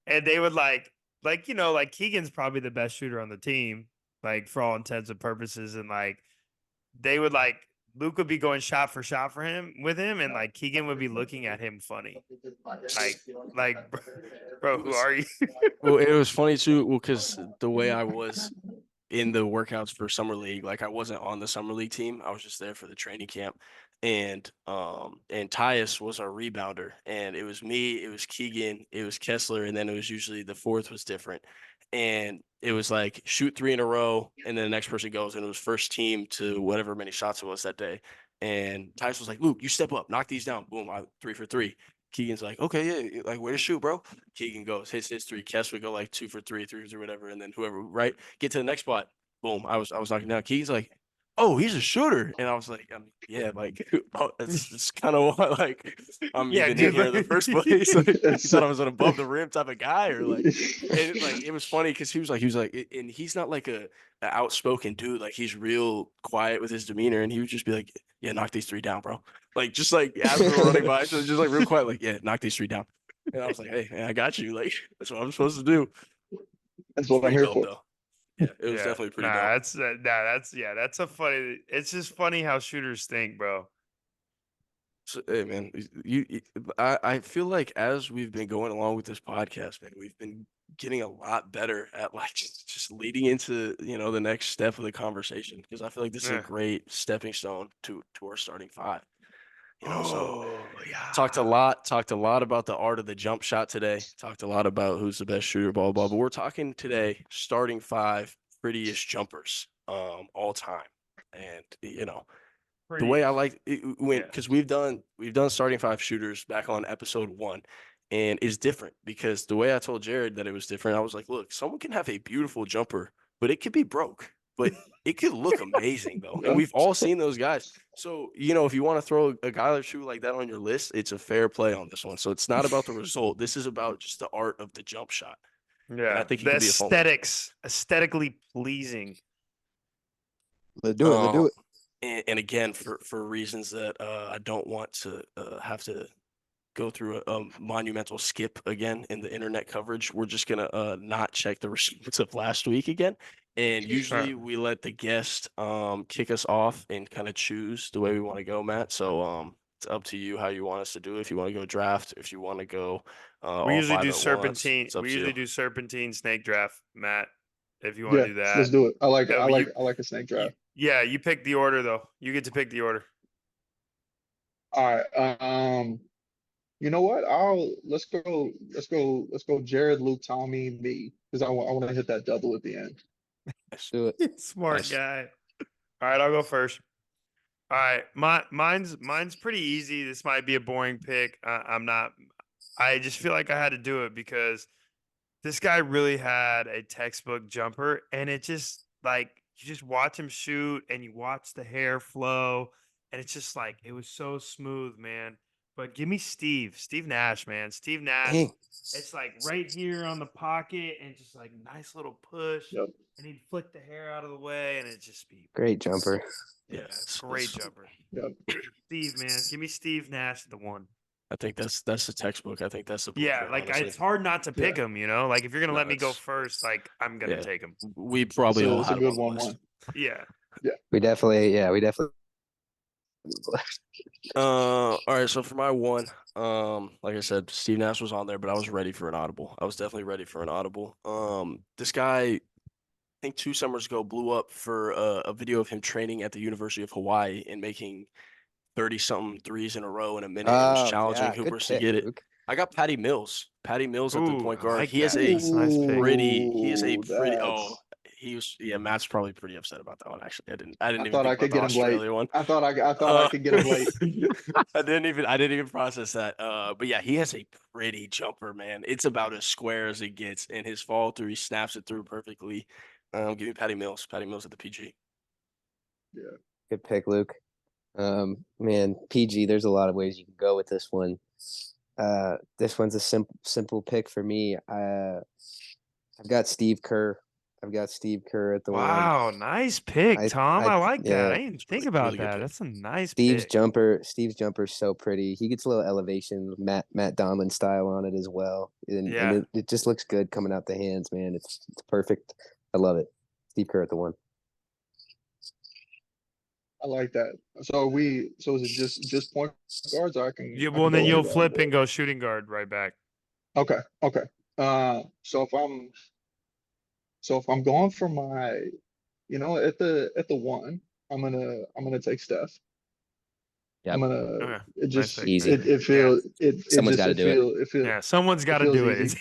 and they would like Keegan's probably the best shooter on the team, like for all intents and purposes, and like they would like Luke would be going shot for shot for him with him, and like Keegan would be looking at him funny, like bro, who are you? Well, it was funny too, well, because the way I was in the workouts for summer league, like I wasn't on the summer league team. I was just there for the training camp. And Tyus was our rebounder. And it was me, it was Keegan, it was Kessler, and then it was usually the fourth was different. And it was like shoot 3 in a row, and then the next person goes, and it was first team to whatever many shots it was that day. And Tyus was like, Luke, you step up, knock these down. Boom, 3 for 3. Keegan's like, okay, yeah, like way to shoot, bro. Keegan goes, hits 3. Kess would go like 2 for 3, 3 for 3, whatever, and then whoever, right? Get to the next spot. Boom. I was knocking down. Keegan's like, oh, he's a shooter, and I was like, yeah, like it's kind of why like I'm Yeah, even in dude. here in the first place. Like, he It's, thought I was an above the rim type of guy, or like, and like it was funny because he was like, and he's not like a outspoken dude. Like he's real quiet with his demeanor, and he would just be like, yeah, knock these 3 down, bro. Like just like as we were running by, so just like real quiet, like, yeah, knock these 3 down. And I was like, hey, man, I got you. Like that's what I'm supposed to do. that's what I'm Pretty here dope for. though. Yeah, it was definitely pretty dope. That's a funny. It's just funny how shooters think, bro. So, hey man, I feel like as we've been going along with this podcast, man, we've been getting a lot better at like just leading into the next step of the conversation, because I feel like this is a Yeah. great stepping stone to our starting 5. So yeah. talked a lot about the art of the jump shot today. Talked a lot about who's the best shooter, blah blah. But we're talking today starting 5 prettiest jumpers all time, and the way I like it, when Yeah. because we've done starting 5 shooters back on episode 1, And it's different because the way I told Jared that it was different, I was like, look, someone can have a beautiful jumper, but it could be broke. But it could look amazing though. Yeah. And we've all seen those guys. So, if you want to throw a guy or two like that on your list, it's a fair play on this one. So it's not about the result. This is about just the art of the jump shot. Yeah, I think he the could be a fun one. aesthetically pleasing. Let's do it. Let's do it. And again, for reasons that I don't want to have to go through a monumental skip again in the internet coverage, we're just gonna not check the results of last week again. And usually we let the guest kick us off and kind of choose the way we want to go, Matt. So it's up to you how you want us to do it. If you want to go draft, if you want to go We all usually five do at once, serpentine. it's up We to usually you. do serpentine snake draft, Matt. If you want Yeah, to do that, let's do it. I like Yeah, I but like you- I like a snake draft. Yeah, you pick the order though. You get to pick the order. All right. You know what? Let's go Jared, Luke, Tommy, me, because I want to hit that double at the end. Let's do it. Smart Nice. guy. All right, I'll go first. All right, mine's pretty easy. This might be a boring pick. I'm not. I just feel like I had to do it because this guy really had a textbook jumper, and it just like you just watch him shoot, and you watch the hair flow, and it's just like it was so smooth, man. But give me Steve Nash, man. Steve Nash. Dang. It's like right here on the pocket, and just like nice little push, Yep. and he'd flick the hair out of the way, and it just be Great jumper. Yeah, great jumper. Yep. Steve, man, give me Steve Nash the one. I think that's the textbook. I think that's the Yeah, blueprint, like honestly. it's hard not to pick him. Like if you're gonna No, let me go it's- first, like I'm gonna yeah. take him. We probably all It's a had good him on the 1-1. list. Yeah. We definitely. All right, so for my one, like I said, Steve Nash was on there, but I was ready for an audible. I was definitely ready for an audible. This guy, I think 2 summers ago, blew up for a video of him training at the University of Hawaii and making 30-something threes in a row in a minute and was challenging yeah, good Hoopers to pick, get it. Luke. I got Patty Mills. Patty Mills at the Ooh, point I guard. like He is that. a That's a nice pick. pretty. He is a Ooh, pretty. that's- Oh, he was. Yeah, Matt's probably pretty upset about that one. Actually, I didn't even thought think I could about the get him late. Australia one. I thought I could get him late. I didn't even process that. But yeah, he has a pretty jumper, man. It's about as square as it gets. And his fall through, he snaps it through perfectly. Give me Patty Mills. Patty Mills at the PG. Good pick, Luke. Man, PG. There's a lot of ways you can go with this one. This one's a simple pick for me. I've got Steve Kerr. I've got Steve Kerr at the one. Wow, nice pick, Tom. I like that. yeah. I didn't think Really about good that. pick. That's a nice Steve's pick. jumper's so pretty. He gets a little elevation, Matt Donlan style on it as well. And Yeah. it just looks good coming out the hands, man. It's perfect. I love it. Steve Kerr at the one. I like that. So is it just point guards? Or I can. Yeah, I well, can then go you'll anywhere on flip board? and go shooting guard right back. Okay. So if I'm going for my, at the one, I'm gonna take Steph. Yep. I'm gonna. Okay. It just pick, Easy. nice pick. it feels Someone's just gotta do it. it feels Yeah, someone's got to feels do it. easy.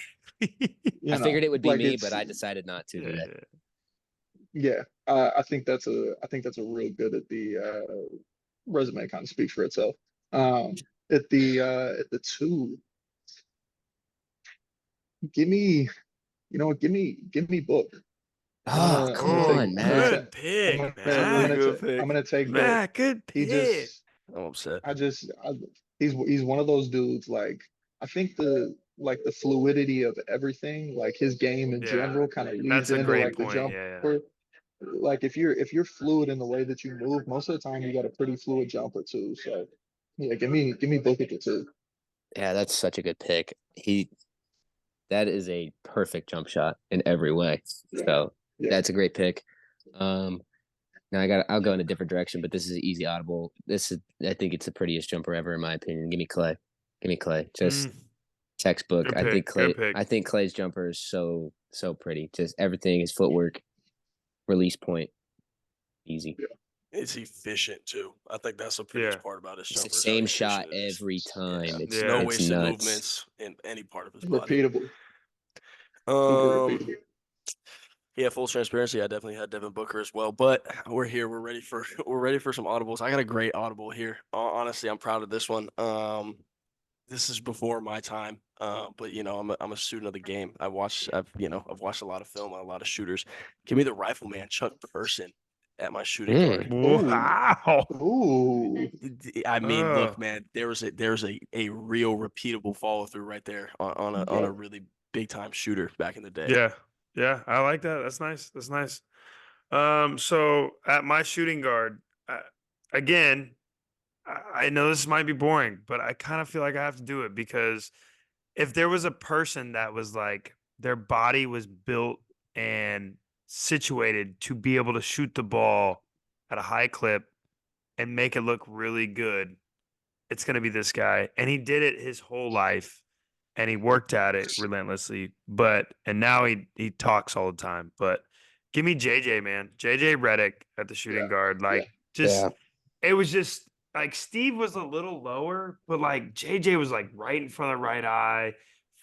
I figured it would be like me, it's- but I decided not to today. Yeah, I think that's a real good at the resume kind of speaks for itself. At the two, give me, give me Book. Oh, come on, Matt. Good pick, I'm Matt. gonna take Book. Matt, good He pick. just, I'm upset. he's one of those dudes. Like I think the fluidity of everything, like his game in Yeah, general, kind of leads That's a into great like the point. jumper. Yeah. Like if you're fluid in the way that you move, most of the time you got a pretty fluid jumper too. So yeah, give me Book at the two. Yeah, that's such a good pick. That is a perfect jump shot in every way. So Yeah. that's a great pick. Now I'll go in a different direction, but this is an easy audible. I think it's the prettiest jumper ever in my opinion. Give me Clay. Just textbook. Good I think pick, Clay. good pick. I think Clay's jumper is so pretty. Just everything, his footwork, release point, easy. It's efficient too. I think that's the prettiest Yeah. part about his It's jumper. the is how same efficient shot it is. every time. Yeah. It's Yeah. No it's wasted nuts. movements in any part of his body. Repeatable. Super Um, repeatable. yeah, full transparency. I definitely had Devin Booker as well, but we're here. We're ready for some audibles. I got a great audible here. Honestly, I'm proud of this one. This is before my time. But I'm a student of the game. I've watched a lot of film on a lot of shooters. Give me the rifleman Chuck Person at my shooting guard. Wow. Ooh. I mean, Uh, look, man, there's a real repeatable follow through right there on a Yep. really big time shooter back in the day. yeah. Yeah. I like that. That's nice. That's nice. So at my shooting guard, again, I know this might be boring, but I kind of feel like I have to do it because if there was a person that was like their body was built and situated to be able to shoot the ball at a high clip and make it look really good, it's going to be this guy. And he did it his whole life and he worked at it relentlessly. And now he talks all the time. But give me JJ, man. JJ Redick at the shooting Yeah. guard. Yeah. Like, just, Yeah. it was just like Steve was a little lower, but like JJ was like right in front of the right eye.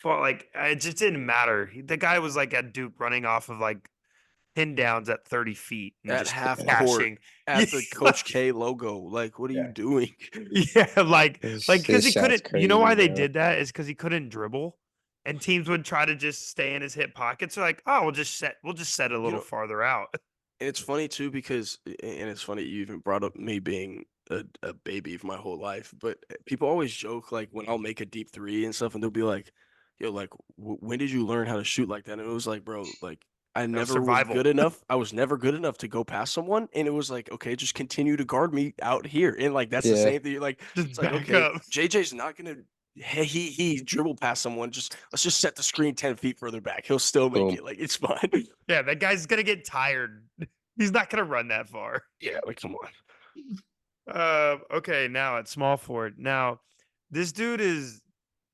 Like, it just didn't matter. The guy was like at Duke running off of like pin downs at 30 feet and At just half court, cashing. at the Yeah. Coach K logo. Like, what are you Yeah. doing? Yeah, like because he His shot's couldn't. You know why crazy, they bro. did that is because he couldn't dribble, and teams would try to just stay in his hip pockets. They're like, oh, we'll just set it a little know- farther out. And it's funny too because, and it's funny you even brought up me being a baby for my whole life. But people always joke like when I'll make a deep three and stuff, and they'll be like, "Yo, like, when did you learn how to shoot like that?" And it was like, bro, like I never was survival. good enough. I was never good enough to go past someone, and it was like, okay, just continue to guard me out here, and like that's the Yeah. same thing. Like Just it's like, back okay, up. JJ's not gonna. Hey, he dribbled past someone. Let's just set the screen 10 feet further back. He'll still make Boom. it. Like it's fine. Yeah, that guy's gonna get tired. He's not gonna run that far. Yeah, like come on. Okay, now at small forward. Now, this dude is.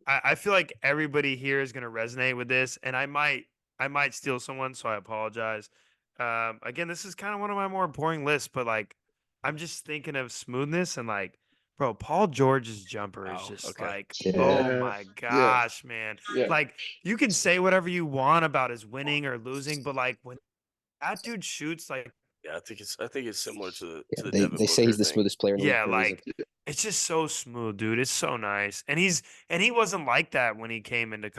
I feel like everybody here is gonna resonate with this, and I might steal someone, so I apologize. Again, this is kind of one of my more boring lists, but like, I'm just thinking of smoothness and like, bro, Paul George's jumper is Wow, just okay. like, Yeah. oh my Yeah. gosh, man. Yeah. Like, you can say whatever you want about his winning or losing, but like when that dude shoots, like, Yeah, I think it's similar to the Yeah, Devin they say Booker he's the thing. smoothest player in the yeah, league for a reason. like it's just so smooth, dude. It's so nice, and he wasn't like that when he came into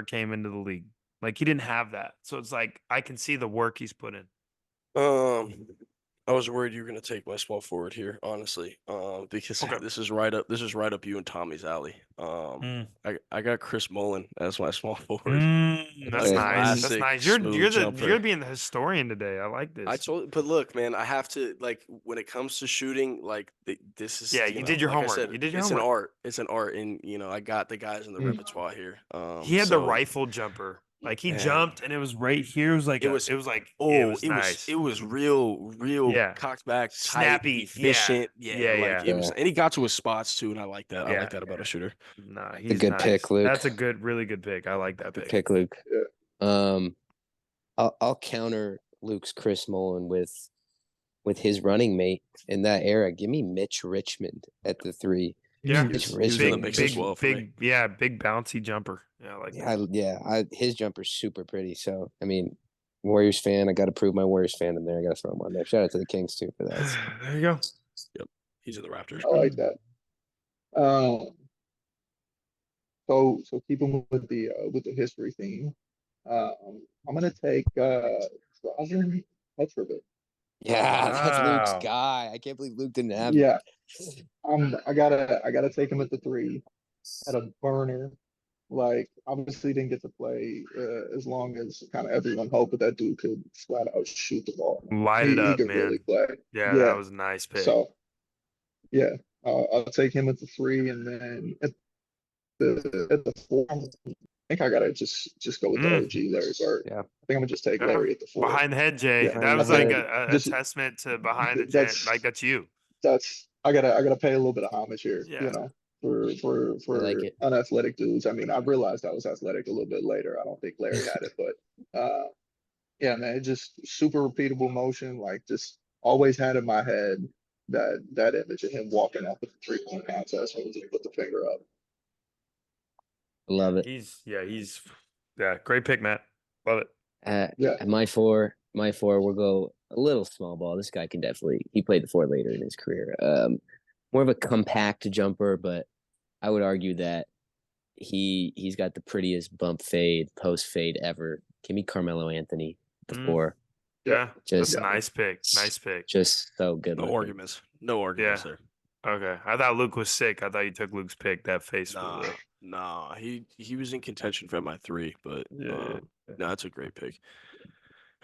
came into the league. Like he didn't have that, so it's like I can see the work he's put in. I was worried you were gonna take my small forward here, honestly. Because Okay. this is right up you and Tommy's alley. I got Chris Mullen as my small forward. That's Okay. nice. That's Classic nice. smooth You're jumper. being the historian today. I like this. But look, man, I have to like when it comes to shooting, like this is Yeah, you did your like I homework. said, You did your it's homework. an art. It's an art, and I got the guys in the Mm. repertoire here. He had the So, rifle jumper. Like he man. jumped and it was right here. It was like It was- it was like Oh, it was nice. it was real Yeah. cocked back, tight, Snappy, yeah. efficient. Yeah, like yeah. it was, Yeah. and he got to his spots too, and I like that. I Yeah. like that about a shooter. Nah, he's good nice. pick, Luke. That's a really good pick. I like that Good pick. pick, Luke. Yeah. I'll counter Luke's Chris Mullen with his running mate in that era. Give me Mitch Richmond at the 3. Yeah, He Mitch was- he was in the Richmond. mix as well for me. big bouncy jumper. Yeah, I like that. His jumper's super pretty. So I mean, Warriors fan. I got to prove my Warriors fan in there. I got to throw him on there. Shout out to the Kings too for that. There you go. He's in the Raptors. I like that. So keeping with the history theme, I'm gonna take Drazen Petrovic. Yeah, that's Luke's Wow. guy. I can't believe Luke didn't have Yeah, I gotta take him at the 3 at a burner. Like obviously didn't get to play as long as kind of everyone hoped, but that dude could flat out shoot the ball. Light it He up, could man. really play. Yeah, that was a nice pick. So yeah, I'll take him at the 3, and then at the 4, I think I gotta just go with the OG Larry Bird. Yeah. I think I'm gonna just take Yeah. Larry at the 4. Behind the head, Jay. Yeah, that was I like think a just- testament to behind the that's- tent. Like that's you. I gotta pay a little bit of homage here. Yeah. For I like it. unathletic dudes. I mean, I realized I was athletic a little bit later. I don't think Larry had it, but yeah, man, it just super repeatable motion. Like just always had in my head that image of him walking off the 3-point contest when he just put the finger up. Love it. He's great pick, Matt. Love it. Yeah. At my 4, we'll go a little small ball. This guy can he played the 4 later in his career. More of a compact jumper, but I would argue that he's got the prettiest bump fade, post fade ever. Give me Carmelo Anthony, the Mm. 4. Yeah, that's Just a nice pick. Nice pick. just so good. No looking. arguments. No arguments Yeah. there. Okay, I thought Luke was sick. I thought you took Luke's pick. That face was. Nah. He was in contention for my 3, but Yeah. no, that's a great pick.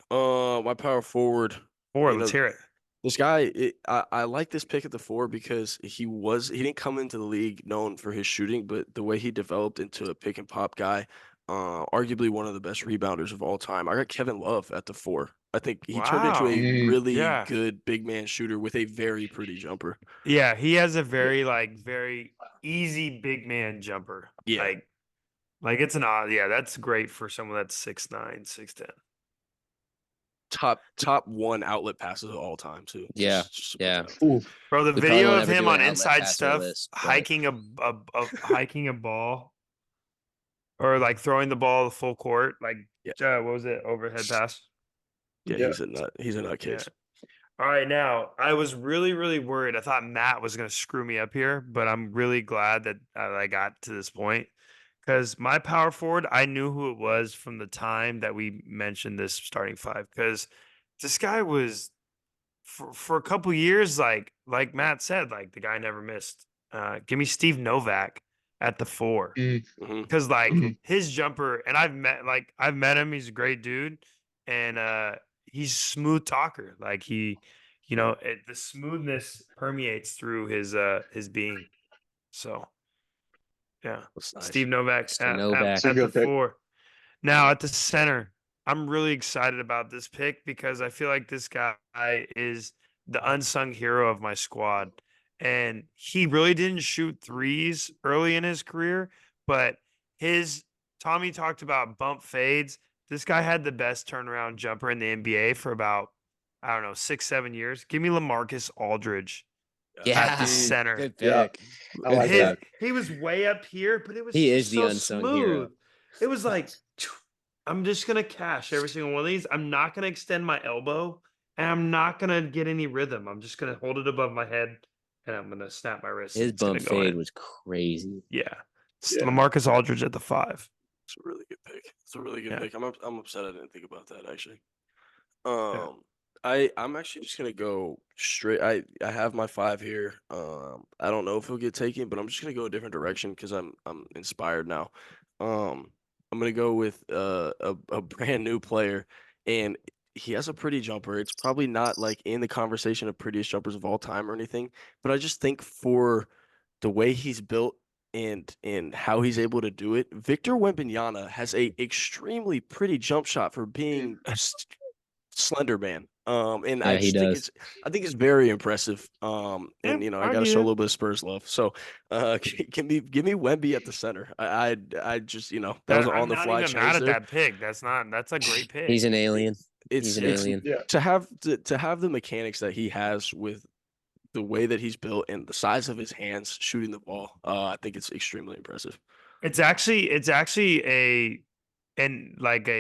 My power forward. 4. you Let's know, hear it. This guy, I like this pick at the 4 because he didn't come into the league known for his shooting, but the way he developed into a pick and pop guy, arguably one of the best rebounders of all time. I got Kevin Love at the 4. I think he turned into Wow. a really Yeah. good big man shooter with a very pretty jumper. Yeah, he has a very very easy big man jumper. Yeah. Like it's an odd. Yeah, that's great for someone that's 6'9", 6'10". Top 1 outlet passes of all time too. Yeah, Just yeah. Ooh, Bro, the We probably video won't of ever him do an on outlet Inside passer Stuff list, but- hiking hiking a ball, or like throwing the ball the full court, like what was it, overhead pass? Yeah, Yeah. he's a nutcase. All right, now I was really worried. I thought Matt was gonna screw me up here, but I'm really glad that I got to this point because my power forward, I knew who it was from the time that we mentioned this starting 5 because this guy was for a couple years, like Matt said, like the guy never missed. Give me Steve Novak at the 4 Mhm. because like Mhm. his jumper, and I've met him. He's a great dude, and he's a smooth talker. Like the smoothness permeates through his being. So yeah, That's nice. Steve Novak Mr. Novak. It's a at the good pick. 4. Now at the center, I'm really excited about this pick because I feel like this guy is the unsung hero of my squad. And he really didn't shoot threes early in his career, but Tommy talked about bump fades. This guy had the best turnaround jumper in the NBA for about, I don't know, 6-7 years. Give me LaMarcus Aldridge Yeah, at the center. Good Yeah. pick. I like Good that. pick. He was way up here, but it was He just is the so unsung smooth. hero. It was like, I'm just gonna cash every single one of these. I'm not gonna extend my elbow, and I'm not gonna get any rhythm. I'm just gonna hold it above my head, and I'm gonna snap my wrist. His and it's gonna bump go fade in. was crazy. Yeah. It's Yeah. LaMarcus Aldridge at the 5. It's a really good pick. It's a really good Yeah. pick. I'm upset I didn't think about that actually. Yeah. I'm actually just gonna go straight. I have my 5 here. I don't know if it'll get taken, but I'm just gonna go a different direction because I'm inspired now. I'm gonna go with a brand new player, and he has a pretty jumper. It's probably not like in the conversation of prettiest jumpers of all time or anything, but I just think for the way he's built and how he's able to do it, Victor Wembanyama has a extremely pretty jump shot for being slender man. And Yeah, I he just think does. it's very impressive. Yeah, And I I'll got to give show a you little bit of Spurs love. So, give me Wemby at the center. I just that was an I'm on the not fly even mad choice at there. that pick. That's a great pick. He's an alien. It's He's an it's alien. Yeah. to have the mechanics that he has with the way that he's built and the size of his hands shooting the ball. I think it's extremely impressive. It's actually a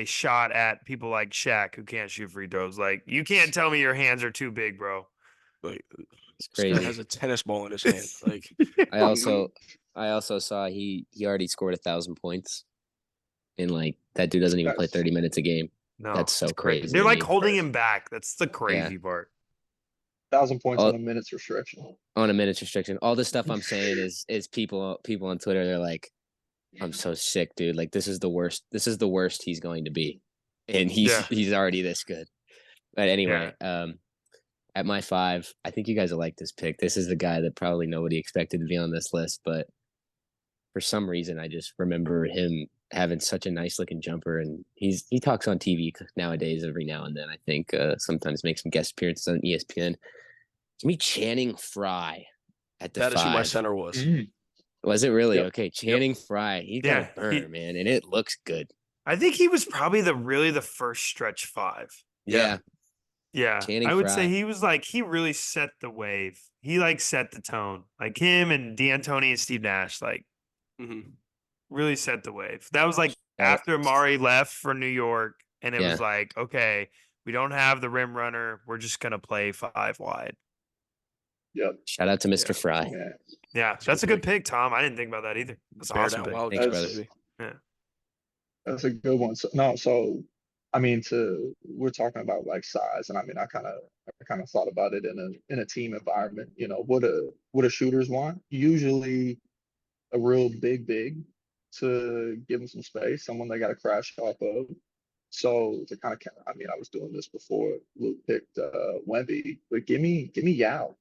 shot at people like Shaq who can't shoot free throws. Like you can't tell me your hands are too big, bro. Like It's this guy crazy. has a tennis ball in his hand. Like I also saw he already scored 1,000 points, and like that dude doesn't even play That's- 30 minutes a game. No, That's so it's crazy. crazy They're to like me. holding him back. That's the crazy part. 1,000 points Oh. on a minute's restriction. On a minutes restriction. All the stuff I'm saying is people on Twitter, they're like, I'm so sick, dude. Like this is the worst. This is the worst he's going to be, and he's already this good. But anyway, at my 5, I think you guys will like this pick. This is the guy that probably nobody expected to be on this list, but for some reason, I just remember him having such a nice looking jumper, and he talks on TV nowadays every now and then. I think sometimes makes some guest appearances on ESPN. To me, Channing Frye at the that 5. is who my center was. Mhm. Was it really? Yep. Okay, Channing Frye. He got Yeah, a burn, man, and it looks good. I think he was probably the first stretch 5. Yeah. Yeah, Channing I would Frye. say he really set the wave. He like set the tone. Like him and D'Antoni and Steve Nash like Mm-hmm. really set the wave. That was like Yeah. after Amari left for New York, and it Yeah. was like, okay, we don't have the rim runner. We're just gonna play 5 wide. Yep. Shout out to Mr. Yeah. Fry. Yeah. Yeah, that's a good pick, Tom. I didn't think about that either. That's an Bear awesome down pick. Wildcats, That's- baby. That's a good one. So I mean, we're talking about like size, and I mean, I kind of thought about it in a team environment. You know, what do shooters want? Usually a real big to give them some space, someone they got to crash off of. So to kind of, I mean, I was doing this before Luke picked Wemby, but give me Yao.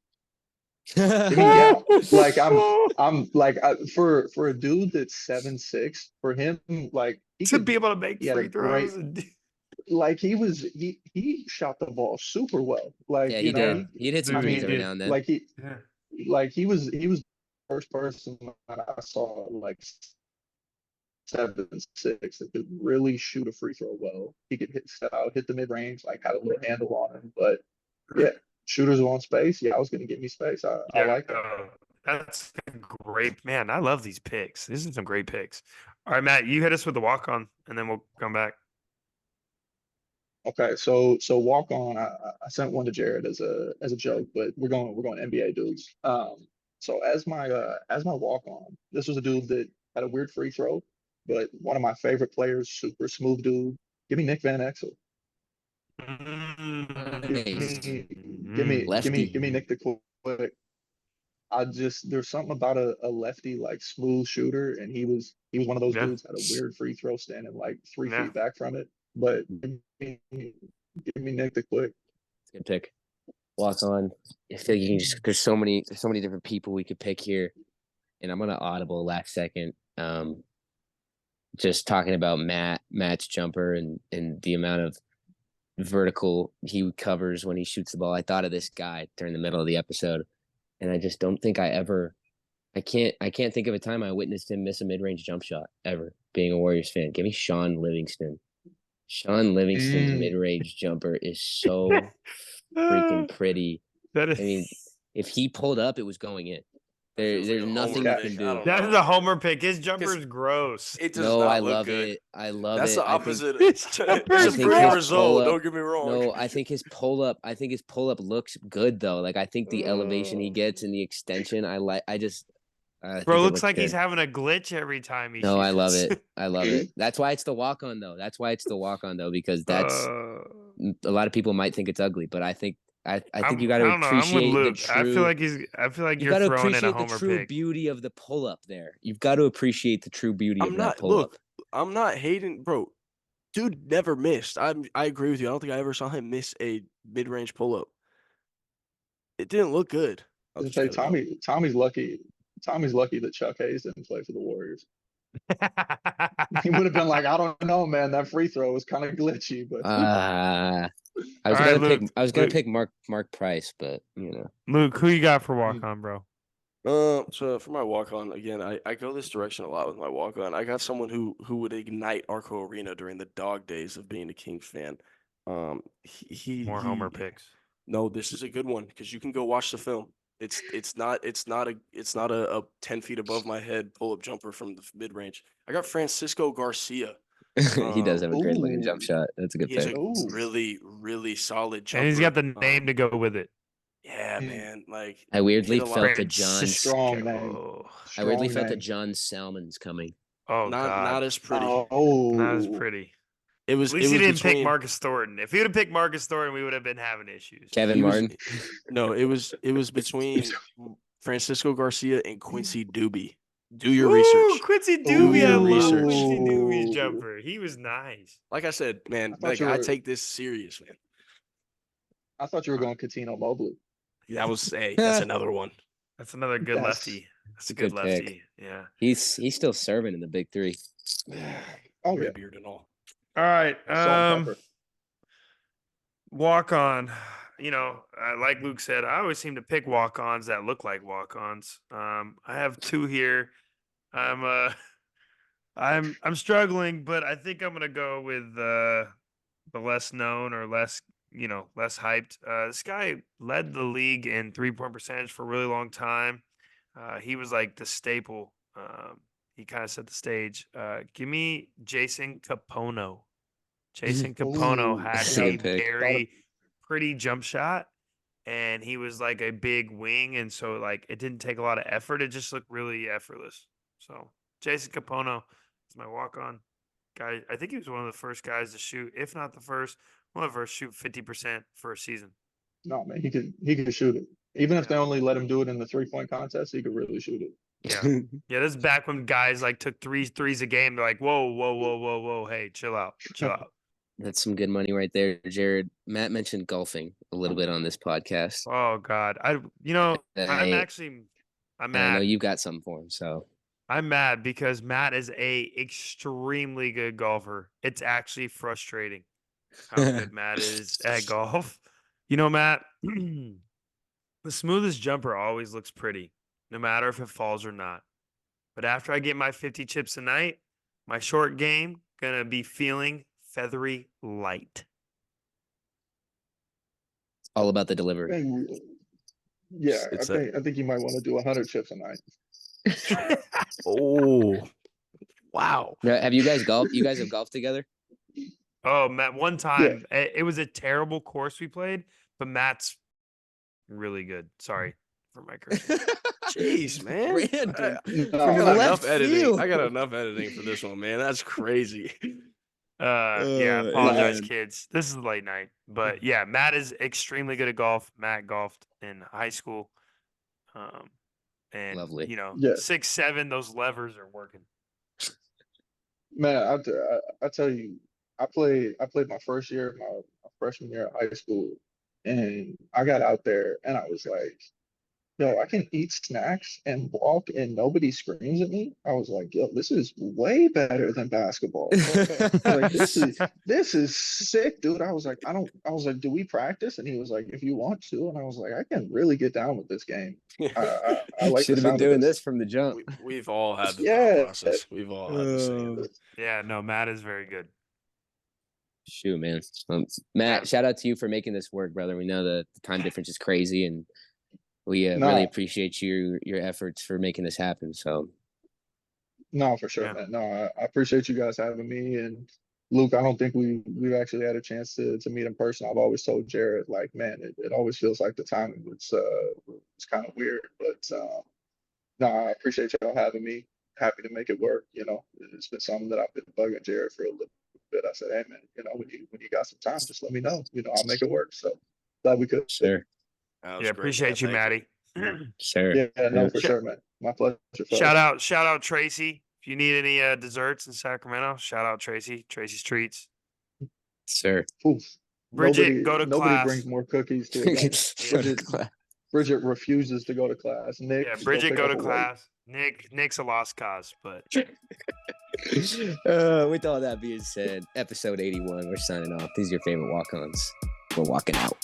Give me Yao. Like I'm like for a dude that's 7'6", for him, like To be able to make he had a free great, throws. And like he shot the ball super well. Like, Yeah, you he know, did. He'd hit some I Dude, he threes mean, every did. now and then. like Yeah. he was the first person that I saw like 7'6" that could really shoot a free throw well. He could hit the mid range, like had a little handle on him. But yeah, shooters want space. Yeah, I was gonna give me space. I Yeah, like that. that's a great, man. I love these picks. These are some great picks. All right, Matt, you hit us with the walk on, and then we'll come back. Okay, so walk on. I sent one to Jared as a joke, but we're going NBA dudes. So as my walk on, this was a dude that had a weird free throw, but one of my favorite players, super smooth dude. Give me Nick Van Exel. Give Nice. me Lefty. give me Nick the Quick. There's something about a lefty like smooth shooter, and he was one of those Yeah, dudes had a weird free throw standing like 3 feet yeah. back from it. But give me Nick the Quick. Good pick. Walk on. I feel like you can just there's so many different people we could pick here. And I'm gonna audible last second. Just talking about Matt's jumper and the amount of vertical he covers when he shoots the ball. I thought of this guy during the middle of the episode, and I just don't think I can't think of a time I witnessed him miss a mid-range jump shot ever, being a Warriors fan. Give me Sean Livingston. Sean Livingston's mid-range jumper is so freaking pretty. That I mean, is if he pulled up, it was going in. Feels There's like a nothing homer you pick. can I do. don't that know, is a man. homer pick. His jumper is gross. It does No, not I look love good. it. I love That's it. the I think opposite. His jumper I is think gross. his pull up. Don't get me wrong. No, I think his pull up looks good though. Like I think the elevation he gets and the extension, I think Bro, it looks looks like he's good. having a glitch every time he No, I love shoots. it. I love it. That's why it's the walk on though. That's why it's the walk on though, because that's a lot of people might think it's ugly, but I think you got I to don't know. I'm with appreciate the Luke. I feel true. like You you're got to throwing in a appreciate the homer true pick. beauty of the pull up there. You've got to appreciate the true beauty of that pull up. I'm not hating, bro. Dude never missed. I agree with you. I don't think I ever saw him miss a mid range pull up. It didn't look good. I'll just Say cut it out. Tommy's lucky. Tommy's lucky that Chuck Hayes didn't play for the Warriors. He would have been like, I don't know, man. That free throw was kind of glitchy, but I was All gonna right, Luke. pick Mark Price, but Luke, who you got for walk on, bro? So for my walk on again, I go this direction a lot with my walk on. I got someone who would ignite Arco Arena during the dog days of being a Kings fan. More homer picks. No, this is a good one because you can go watch the film. It's not a 10 feet above my head pull up jumper from the mid range. I got Francisco Garcia. he does have a great looking ooh, jump shot. That's a good He has pick. a ooh, really solid jumper. And he's got the name to go with it. Yeah, man. Like I weirdly hit a lot of- felt the John. strong name. I weirdly Strong felt the name. John Salmon's coming. Oh not God, as pretty. not as Oh, pretty. It was At least it he was didn't pick between Marcus Thornton. If he would have picked Marcus Thornton, we would have been having issues. Kevin he was- Martin. No, it was between Francisco Garcia and Quincy Doobie. Do your Ooh, research. Quincy Do Doobie. I your love research. Quincy Doobie's Ooh. jumper. He was nice. Like I said, man, I thought I you were- take this serious, man. I thought you were going Catino Mobley. That's another one. That's another good That's- lefty. That's a Good good pick. lefty. Yeah. He's still serving in the big three. Oh Gray yeah, beard and all. All right. salt and pepper. Walk on. Like Luke said, I always seem to pick walk ons that look like walk ons. I have two here. I'm struggling, but I think I'm gonna go with the less known or less hyped. This guy led the league in 3-point percentage for a really long time. He was like the staple. He kind of set the stage. Give me Jason Capono. Jason Capono Ooh, had That's a a good pick. very pretty jump shot, and he was like a big wing, and so like it didn't take a lot of effort. It just looked really effortless. So Jason Capono is my walk-on guy. I think he was one of the first guys to shoot, if not the first, one of the first shoot 50% for a season. No, man, he could shoot it. Even if Yeah. they only let him do it in the 3-point contest, he could really shoot it. Yeah. Yeah, this is back when guys like took threes a game. They're like, whoa, hey, chill out. That's some good money right there, Jared. Matt mentioned golfing a little bit on this podcast. Oh God, I'm I know mad. you've got something for him, so I'm mad because Matt is a extremely good golfer. It's actually frustrating how good Matt is at golf. You know, Matt, the smoothest jumper always looks pretty, no matter if it falls or not. But after I get my 50 chips a night, my short game gonna be feeling feathery light. it's all about the delivery. And, yeah, It's I think you might want to do 100 chips a night. Oh, wow. Now, have you guys golfed? You guys have golfed together? Oh, Matt, one time it was a terrible course we played, but Matt's really good. Sorry for my cursing. Jeez, man. Random. I got left enough editing. field. I got enough editing for this one, man. That's crazy. Yeah, apologize, man. kids. This is late night, but yeah, Matt is extremely good at golf. Matt golfed in high school, and Lovely. you know, Yeah. 6'7", those levers are working. Man, I tell you, I played my first year, my freshman year of high school, and I got out there and I was like, yo, I can eat snacks and walk and nobody screams at me. I was like, yo, this is way better than basketball. Like this is sick, dude. I was like, do we practice? And he was like, if you want to. And I was like, I can really get down with this game. I like Should the have been sound of doing this from the jump. We've all had the Yeah. thought process. We've all had the same. Yeah, no, Matt is very good. Shoot, man. Matt, shout out to you for making this work, brother. We know the time difference is crazy, and we No. really appreciate your efforts for making this happen. So, No, for sure, Yeah. man. No, I appreciate you guys having me. And Luke, I don't think we've actually had a chance to meet in person. I've always told Jared, like, man, it always feels like the timing was it's kind of weird. But no, I appreciate y'all having me. Happy to make it work. You know, it's been something that I've been bugging Jared for a little bit. I said, hey man, you know, when you got some time, just let me know. You know, I'll make it work. So glad we could. sure. That was Yeah, great, appreciate you, man. Thank Maddie. Sure. Yeah, no, for sure, man. My pleasure. fellas. Shout out Tracy. If you need any desserts in Sacramento, shout out Tracy. Tracy's Treats. Sir. Oof. Bridget, go to nobody class. brings more cookies to it. Bridget refuses to go to class. Nick, Yeah, Bridget, pick go up to a weight. class. Nick's a lost cause, but With all that being said, episode 81, we're signing off. These are your favorite walk-ons. We're walking out.